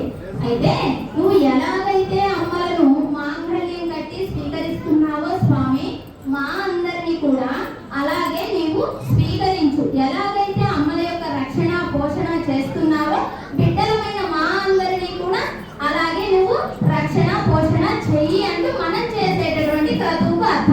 అయితే నువ్వు ఎలాగైతే అమ్మలను మాంగళ్యం కట్టి స్వీకరిస్తున్నావో స్వామి, మా అందరినీ కూడా అలాగే నీవు స్వీకరించు. ఎలాగైతే అమ్మల యొక్క రక్షణ పోషణ చేస్తున్నావో బిడ్డలమైన మా అందరినీ కూడా అలాగే నువ్వు రక్షణ పోషణ చెయ్యి అంటూ మనం చేసేటటువంటి క్రతువుకు అర్థం.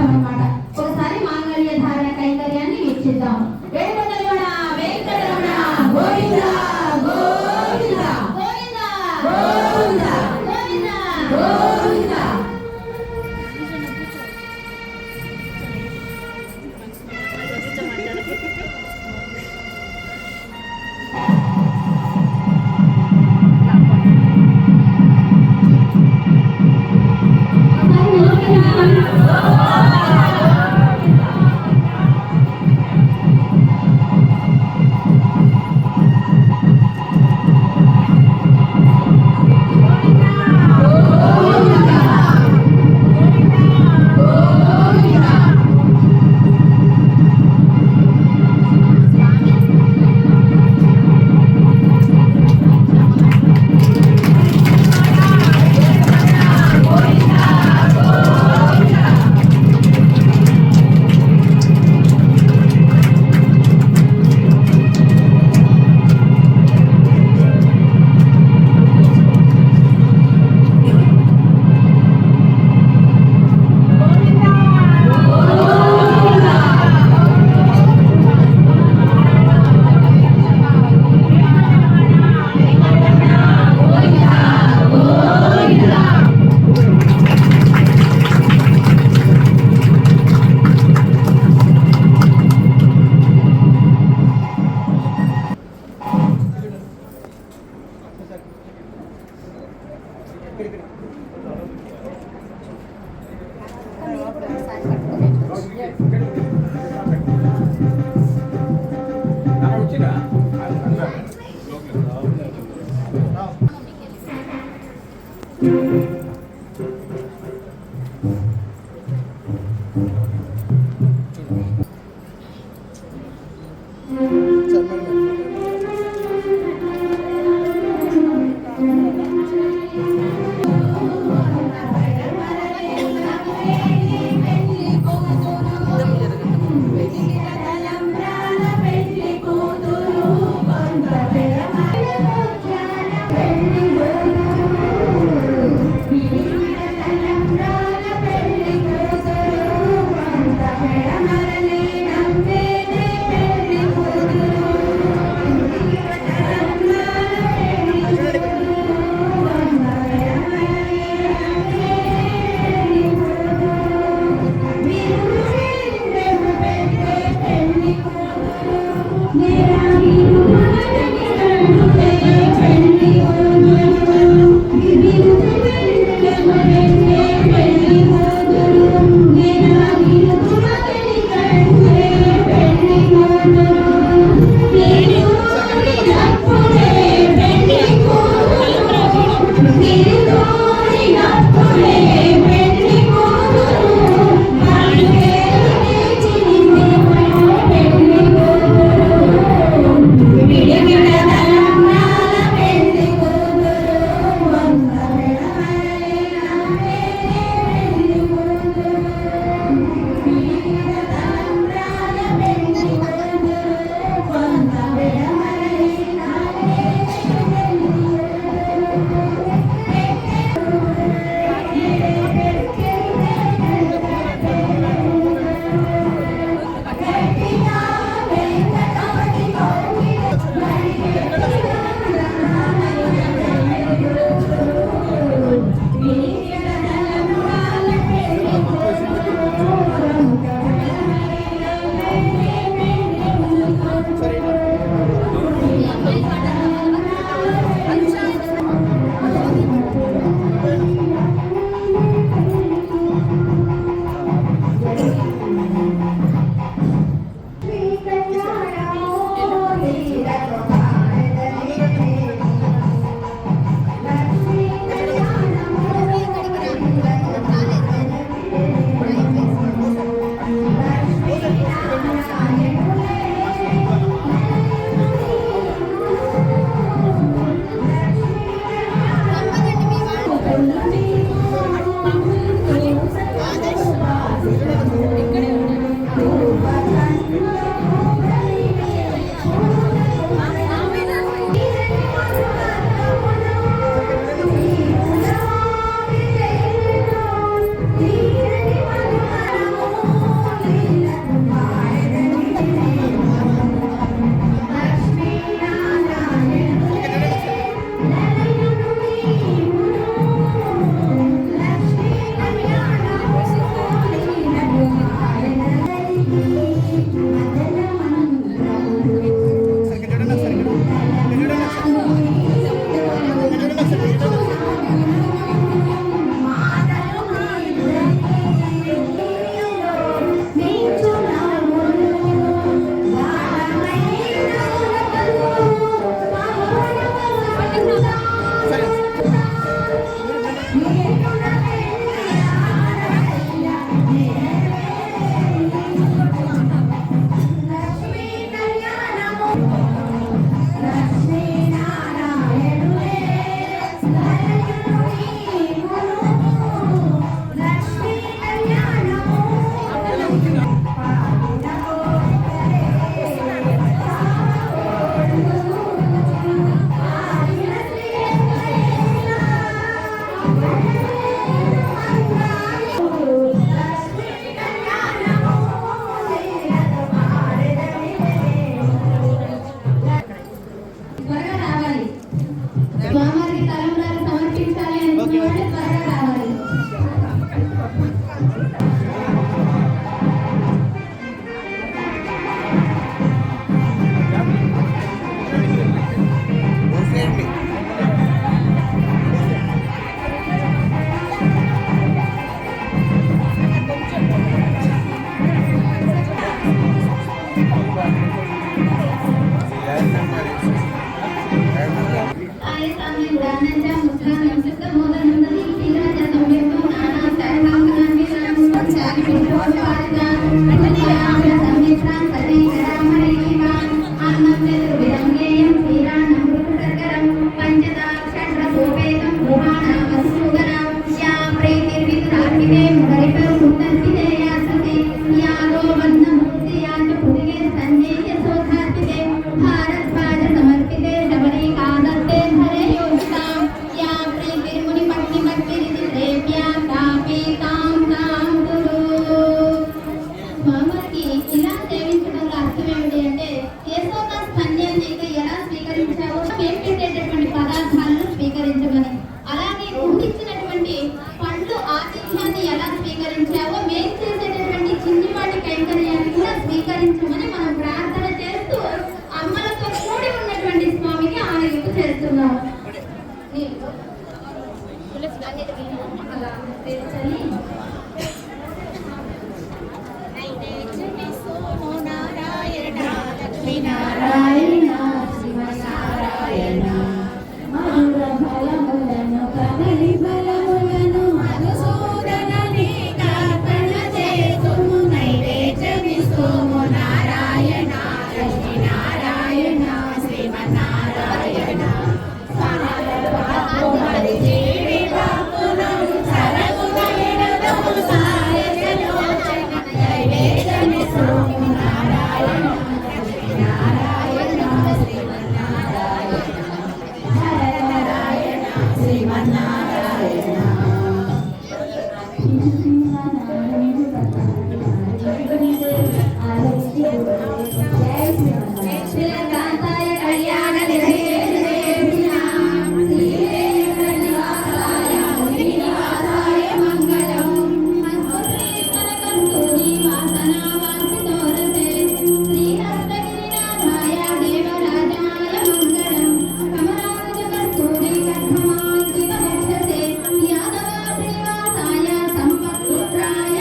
యాదవ శ్రీవాసాయ సంపత్పుత్రాయ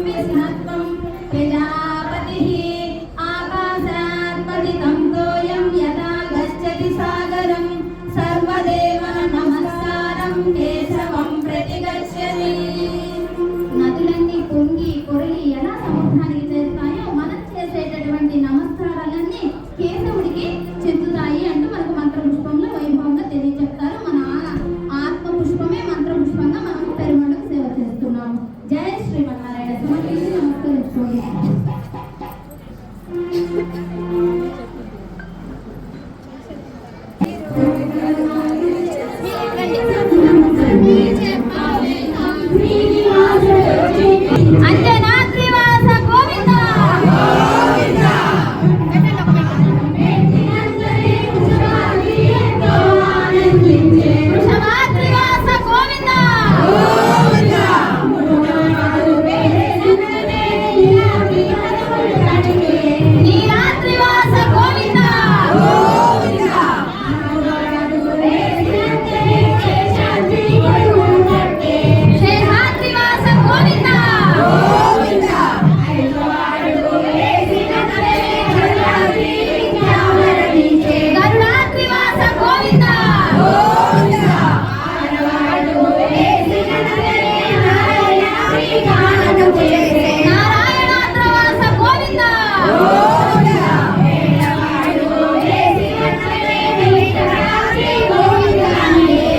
విష్ణత్వం ప్రజాపతిః ఆకాశాత్ పతితం తోయం యదా గచ్చతి సాగరం సర్వదేవ నమస్కారం కేశవం ప్రతి గచ్చతి. నదులన్నీ పొంగి పొరలి ఎలా సముద్రానికి చేస్తాయో మనం చేసేటటువంటి నమస్కారాలన్నీ కేశవుడికి చెందుతాయి అంటూ మనకు మంత్ర పుష్పంలో వైభవంగా తెలియజెప్తారు. మన ఆత్మ పుష్పమే మంత్ర పుష్పంగా మనం పెరుమాళకు సేవ చేస్తున్నాము. జయ శ్రీమన్నారాయణ. సమర్పించి నమస్కరించుకోండి. అంజనా శ్రీవాస గోవింద వృషభాద్రివాస గోవింద నీలాద్రివాస గోవింద శేషాద్రివాస గోవింద గరుడాద్రివాస గోవింద నారాయణాద్రివాస గోవింద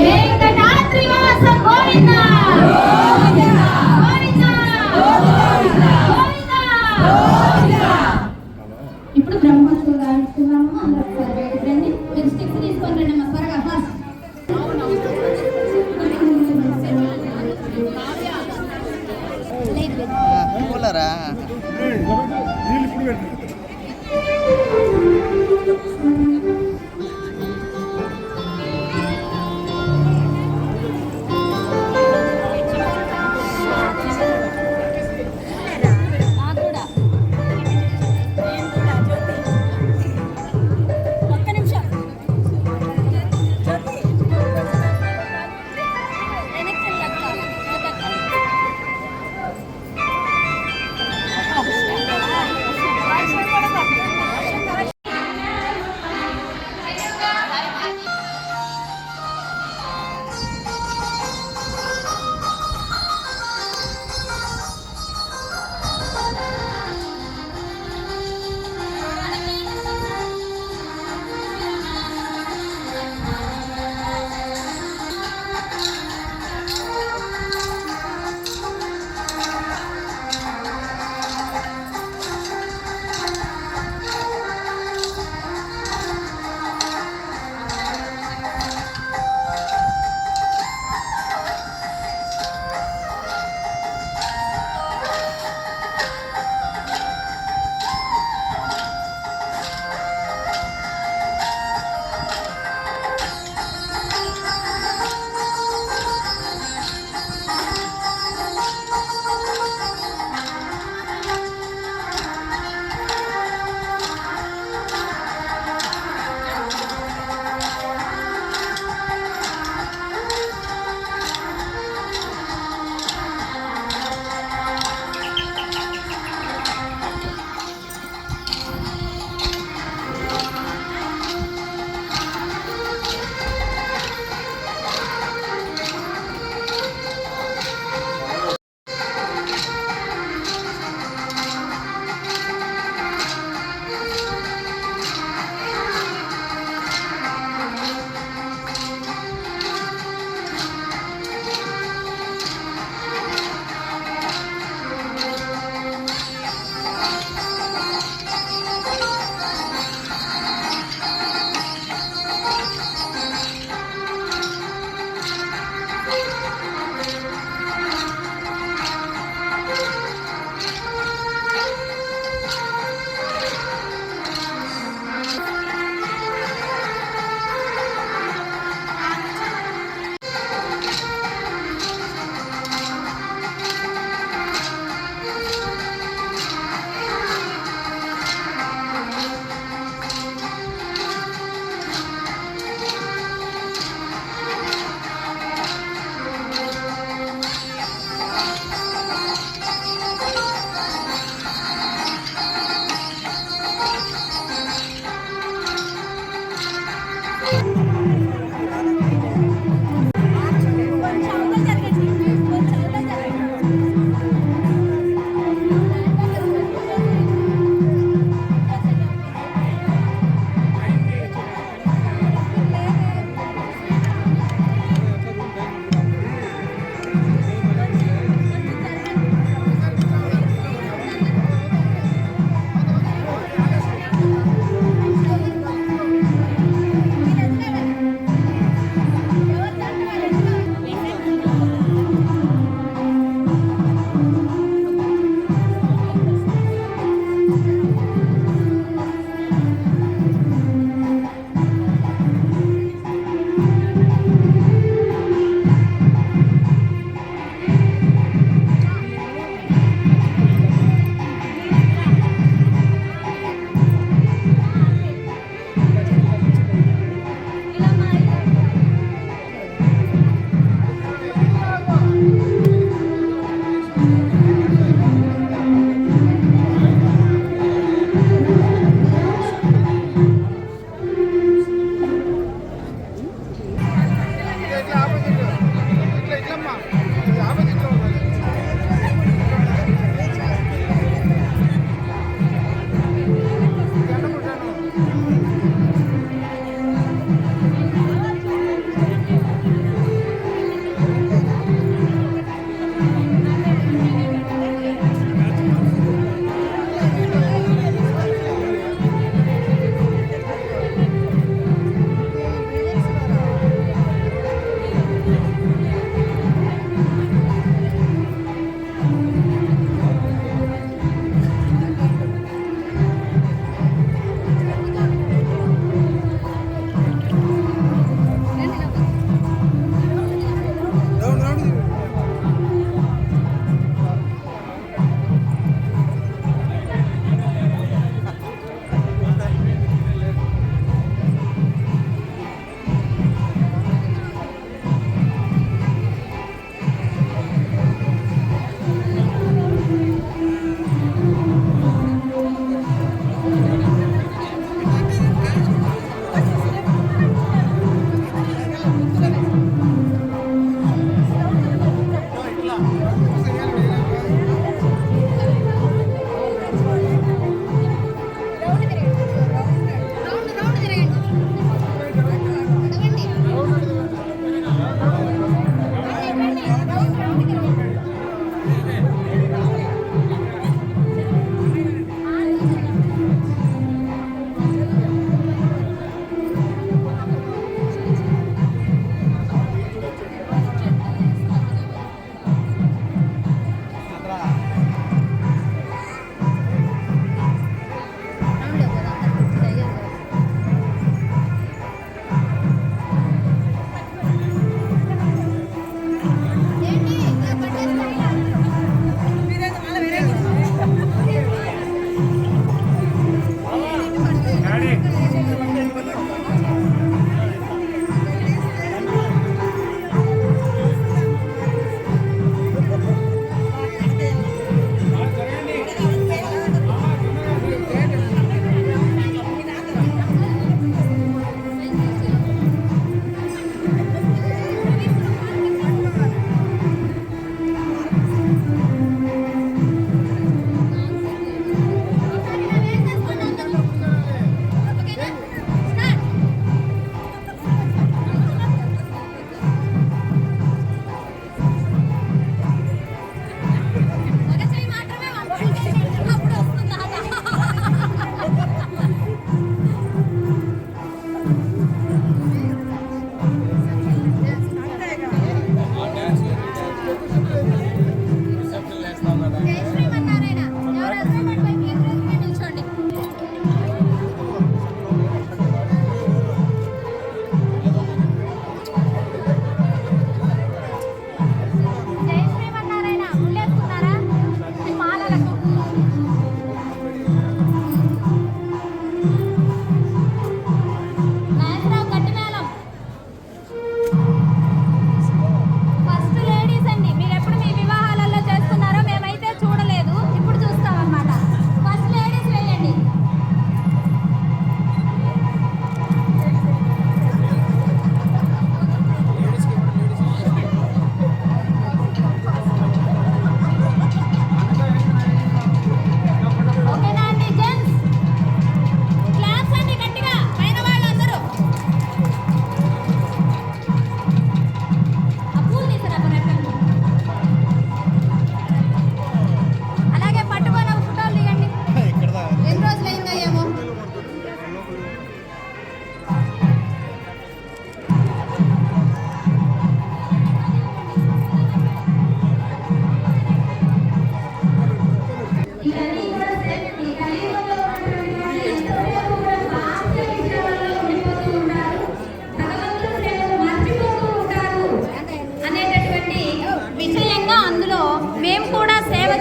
వెంకటాద్రివాస గోవింద ఇప్పుడు బ్రహ్మోత్సవం గావిస్తున్నాము. అందరూ ఒకసారి బయటకు రండి. మీరు స్టిక్స్ తీసుకొని రండి అమ్మ త్వరగా ఫాస్ట్. కూలరా నీళ్ళు ఇప్పుడు పెట్టు.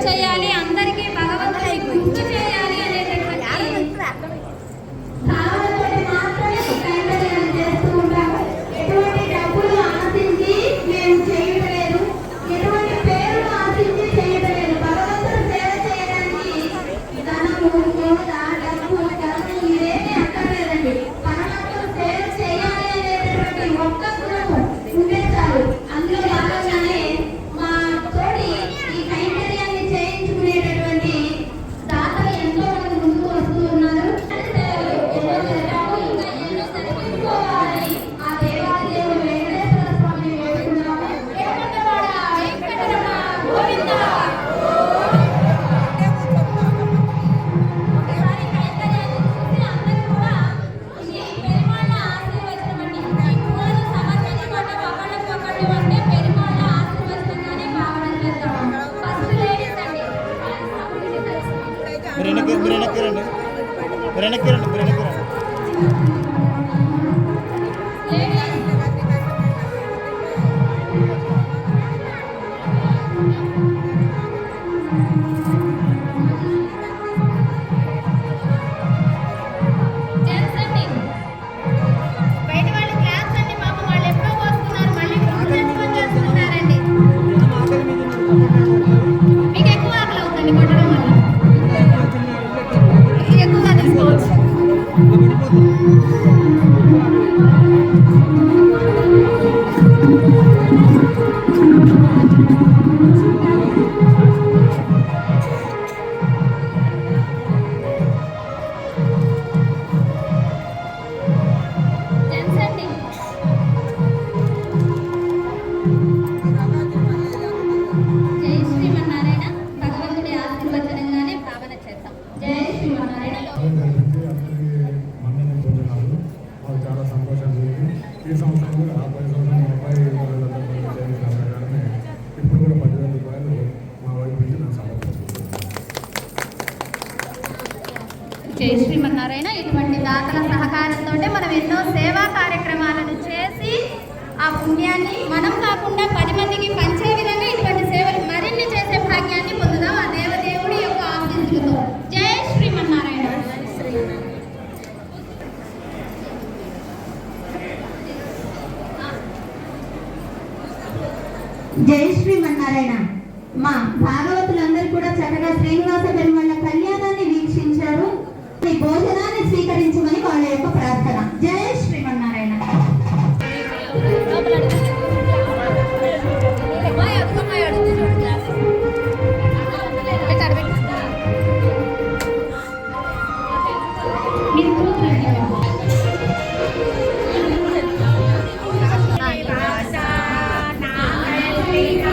చేయాలి, అందరికీ భగవంతుని గుర్తు చేయాలి అనేటటువంటి భావనతోటి మాత్రమే కైంకర్యాలు చేస్తూ ఉంటాము. ఎటువంటి డబ్బులు ఆశించి మేము చేయలేదు, ఎటువంటి పేరును ఆశించి చేయలేదు. భగవంతుడు సేవ చేయడానికి ధనము, హోదా, డబ్బు, ధనము ఇవేమీ అక్కర్లేదండి. పరమాత్మను సేవ చేయాలి అనేటటువంటి ఒక్క గుణము ఉంటే చాలు. అందులో భాగంగానే మా తోటి ఈ కైంకర్యాన్ని చేయించుకునేటటువంటి దాతలు ఎంతో మంది ముందుకు వస్తూ ఉన్నారు. ఆ దేవాలయంలో వెంకటేశ్వర స్వామిని వేడుకున్నాము. ఏమంటవాడ వెంకటరమణ గోవింద. ఒకసారి కైంకర్యాన్ని చూసి అందరూ కూడా ఇది పెరుమాళ్ళ ఆశీర్వచనం అండి. ఈ పూలను సమర్పించుకోవడం ఒకళ్ళకొకళ్ళు అంటే పెరుమాళ్ళ ఆశీర్వచనంగానే భావన చేద్దాం. ఫస్ట్ లేడీస్ అండి. జెంట్స్ అండి. బయట వాళ్ళు క్లాస్ అండి, పాపం వాళ్ళు ఎప్పుడో వస్తున్నారు, మళ్ళీ గుర్తు తెచ్చుకొని చేస్తున్నారండి. మీకు ఎక్కువ ఆకలి అవుతుంది కొట్టడం వల్ల, ఎక్కువగా తీసుకోవచ్చు. జెంట్స్ అండి. జై శ్రీమన్నారాయణ. భగవంతుడి ఆశీర్వచనంగానే భావన చేద్దాం. జై శ్రీమన్నారాయణ. అందరికీ మన్నన భోజనాలు మాకు చాలా సంతోషంగా ఉంది. ఈ సంవత్సరం కూడా రాబోయే సంవత్సరం మా అబ్బాయి చేసిన ప్రకారమే ఇప్పుడు కూడా 10,000 రూపాయలు మా వైపు నుంచి నాకు సమర్పిస్తున్నాను. జై శ్రీమన్నారాయణ. ఇటువంటి దాతల సహకారంతో మనం ఎన్నో సేవా కార్యక్రమాలను చేసి ఆ పుణ్యాన్ని మనం కాకుండా 10 మందికి పంచే విధంగా ఇటువంటి సేవలు మరిన్ని చేసే భాగ్యాన్ని పొందుదాం ఆ దేవదేవుడి యొక్క ఆశీస్సులతో. జై శ్రీమన్నారాయణ. జై శ్రీమన్నారాయణ. మా భాగవతులందరూ కూడా చక్కగా శ్రీనివాస పెరుమాళ్ళ కళ్యాణాన్ని వీక్షించారు. ఈ భోజనాన్ని స్వీకరించమని వాళ్ళ యొక్క ప్రార్థన. జై శ్రీమన్నారాయణ.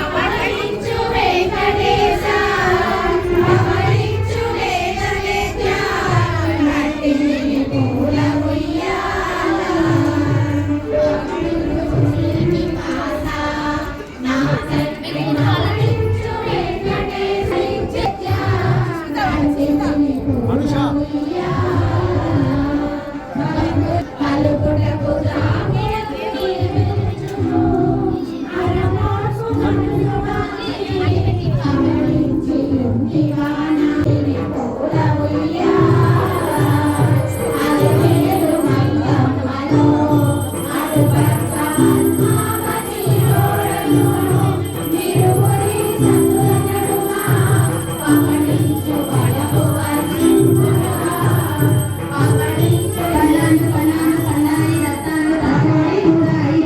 అవతరించు వెంకటేశ, అవతరించు వేదవేద్య, నట్టిని పూల ఉయ్యాల, అమరుడు శ్రీనివాస, నా తండ్రి అవతరించు వెంకటేశ, నట్టిని పూల ఉయ్యాల, పలుకుటకు రామేంద్రుని విలుచును, అరమాసు మనువాని అవతరించి ఉండివానాని పూల ఉయ్యాల, అలమేలు మంగమ్మలో అడుపక్క పద్మావతి రోడను, నిరువురి సందుల నడుమ పవళించు బలపు వర్షించురా, పవళించు కళ్ళాను కన్నాను కన్నాయి రత్నాలు రాజోడి ఊరాయి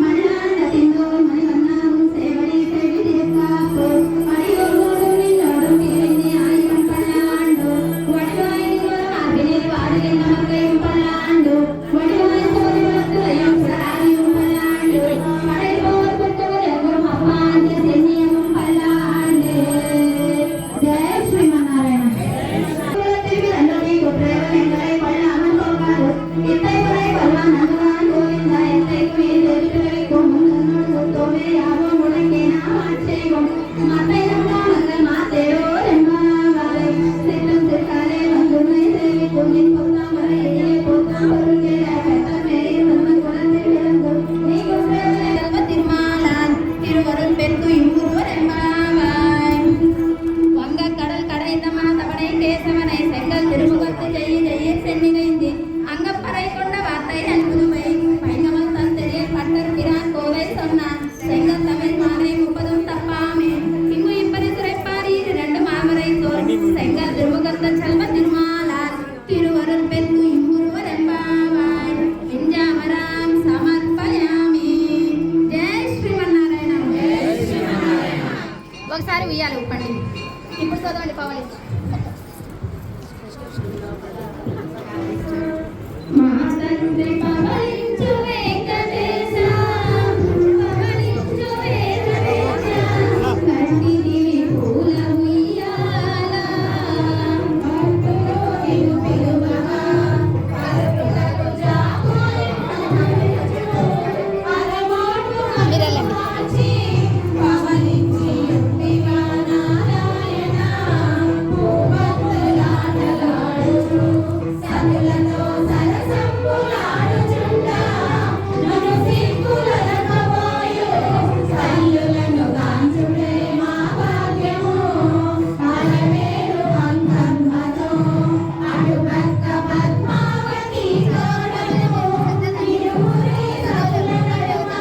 మళ్ళాండ తిందోరు మణివన్నాము సేవడి సేవి తీర్కాపు మణిగోడు నిన్నోడు తిరిగి ఆయం పల్లాండు వడివాయి గురు ఆర్గినేరు వాడిగి నమకయం పల్లాండు వడివాయి సోది వస్తులయం పురారియం పల్లాండు మడైపోర్ పుట్టుకు జగురు మప్పాంజ సెన్నియం పల్లాండే. జై శ్రీమన్నారాయణ. తిరిగి రండి గొప్ప వెంకటై పళ్ళ అమన్కోకారు ఇత్తై పరై పల్వానందువాన్ గోవింద ఎత్తై కుయి దేవితులై కొమ్మున్నడు తోమే యావో ముడకే నామాచేగం మాతై నమ్మా మంగళ మాతేరో రెంబావాలై సిద్ధం సిద్ధాలే బంధుమై దేవి కుంగిన్ పొక్కామరై పొక్కామరుగే పెద్దమే నమ్మన్ కులంది విలంగు నీకు ప్రేమలే తిరుమాలాన్ తిరువరుణ్ పెద్దు ఇంగురు రెంబావాయ్ ఒకసారి ఉయ్యాలి ఉప్పండి. ఇప్పుడు చదవండి పవలి. మా తండ్రి పవళించు వెంకటేశ, పవళించు వెంకటేశ, కంటిని పూల ఉయ్యాల, పట్టులో నిన్ను పిలువగా, పలుకులకు జాబులు అరమాటు మార్చి, పవళించి ఉండివా నారాయణ, పూవంతులాటలాడుచు సతులతో సరసంబులాడుచుండా, నన్ను సిగ్గులనకబోయు కల్లులను గాంచుడే మా భాగ్యము, అలవేలు అంకమ్మతో అటుపక్క పద్మావతి తోడము, ఇరువురి సతుల నడుమ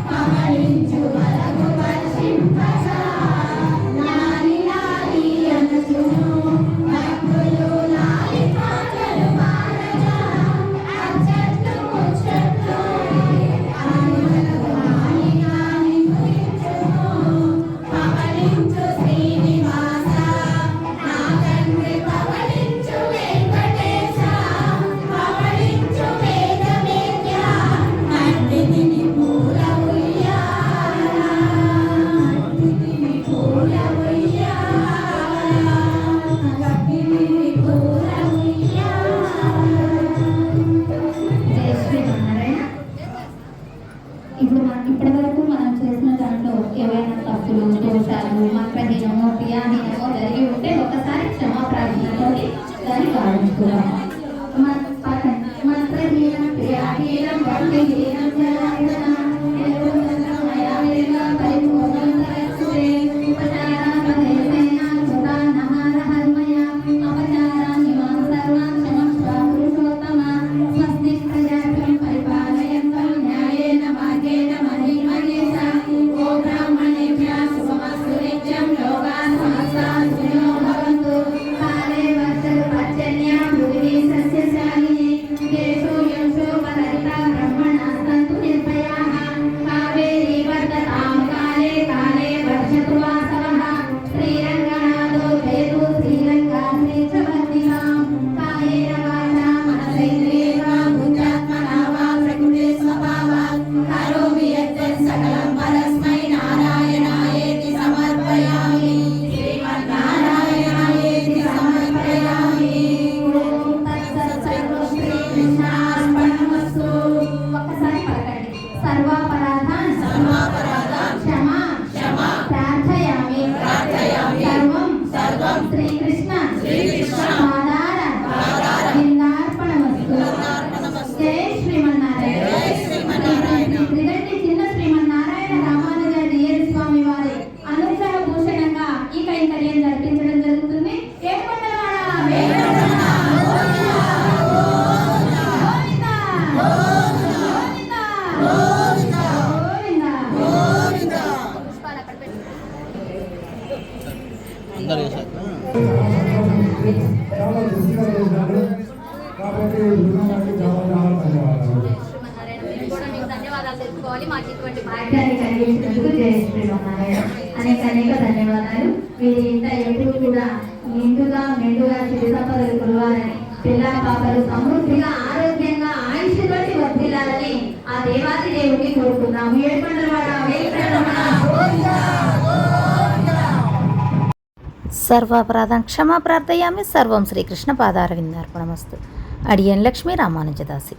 పవళించు వరకు వర్షింపగా, లాలి లాలి అనుచును భక్తులు లాలి పాటలు పాడగా, అచ్చట్లు ముచ్చట్లు ఆయులకు హాయిగా నిమురించును, పవళించు శ్రీనివాస, నా తండ్రి పవళించు వెంకటేశ, పవళించు వేదవేద్య, నట్టిని పూల ఉయ్యాల, నట్టిని పూల ఉయ్యాల, నట్టిని పూల ఉయ్యాల. జై శ్రీమన్నారాయణ. ఇప్పటి వరకు మనం చేసిన దాంట్లో ఏవైనా తప్పులు, దోషాలు, మంత్రహీనమో, క్రియాహీనమో జరిగి ఉంటే ఒకసారి క్షమాప్రార్థనతో దాన్ని గావించుకున్నాం. మంత్రహీనం, క్రియాహీనం, భక్తిహీనం జనార్దన, నిర్గుణమయమేవ పరిపూర్ణం తరస్సుతే, ఉపచారాపదేశేన కృతా నమః అపచారాన్ని మాం సర్వాన్ క్షమస్వ పురుషోత్తమ, స్వస్తి ప్రజాభ్యం పరిపాలయంతం న్యాయేన మార్గేణ మహీమహేష, ఓ బ్రాహ్మణేభ్యः శుభమస్తు నిత్యం, లోకాः సమస్తాः సుఖినో భవంతు, కాలే వర్షతు పర్జన్యः పృథివీ సస్యశాలినీ, కేశో యంశో పరహితా బ్రహ్మణాः సంతు నిర్భయాः, కావేరీ వర్ధతాం కాలే కాలే వర్షతు వాసవః, శ్రీరంగనాథో జయతు శ్రీరంగా శ్రీచవర్ధినాం, కాయేన వాచా మనసైంద్రియైర్వా బుద్ధ్యాత్మనా వా ప్రకృతే స్వభావాత్ కరోమి యత్తత్ సకలం పరస్మై నారాయణాయేతి సమర్పయామి, శ్రీమన్నారాయణాయేతి సమర్పయామి. ఓం తత్సత్ సర్వం శ్రీకృష్ణార్పణమస్తు. ఒక్కసారి పలకండి. సర్వాపరాధాన్ క్షమా ప్రార్థయామి, సర్వం శ్రీకృష్ణ పాదార విందార్పణమస్తు. జై శ్రీమన్నారాయణ. త్రిగంటి చిన్న శ్రీమన్నారాయణ రామానుజ డిఎల్ స్వామి వారి అనుగ్రహ భూషణంగా ఈ కైంకర్యం జరిపించడం జరుగుతుంది. ఏడుకొండలవాడ వెంకటరమణ గోవిందా, గోవిందా, గోవిందా. పుష్పాలు అక్కడ పెట్టు. చాలా దృష్టిగా చేశారు కాబట్టి బృందానికి చాలా చాలా ధన్యవాదాలు. శ్రీమన్నారాయణ, మేము కూడా మీకు ధన్యవాదాలు తెలుసుకోవాలి. మాకు ఇటువంటి భాగ్యాన్ని కలిగించినందుకు జై శ్రీమన్నారాయణ. అనేక ధన్యవాదాలు. వీరి ఇంత ఎప్పుడు కూడా నిండుగా మెండుగా చిరు సంపదలు కురవాలని, పిల్ల పాపలు సమృద్ధిగా ఆరోగ్యంగా ఆయుష్తోటి వర్ధిల్లాలని ఆ దేవాది దేవుడిని కోరుకున్నాము. ఏడుకొండలవాడ వెంకటరమణ గోవిందా. సర్వాపరాధం క్షమా ప్రార్థయామి, సర్వం శ్రీకృష్ణ పాదారవిందార్పణమస్తు. అడియన్ లక్ష్మీ రామానుజదాసి.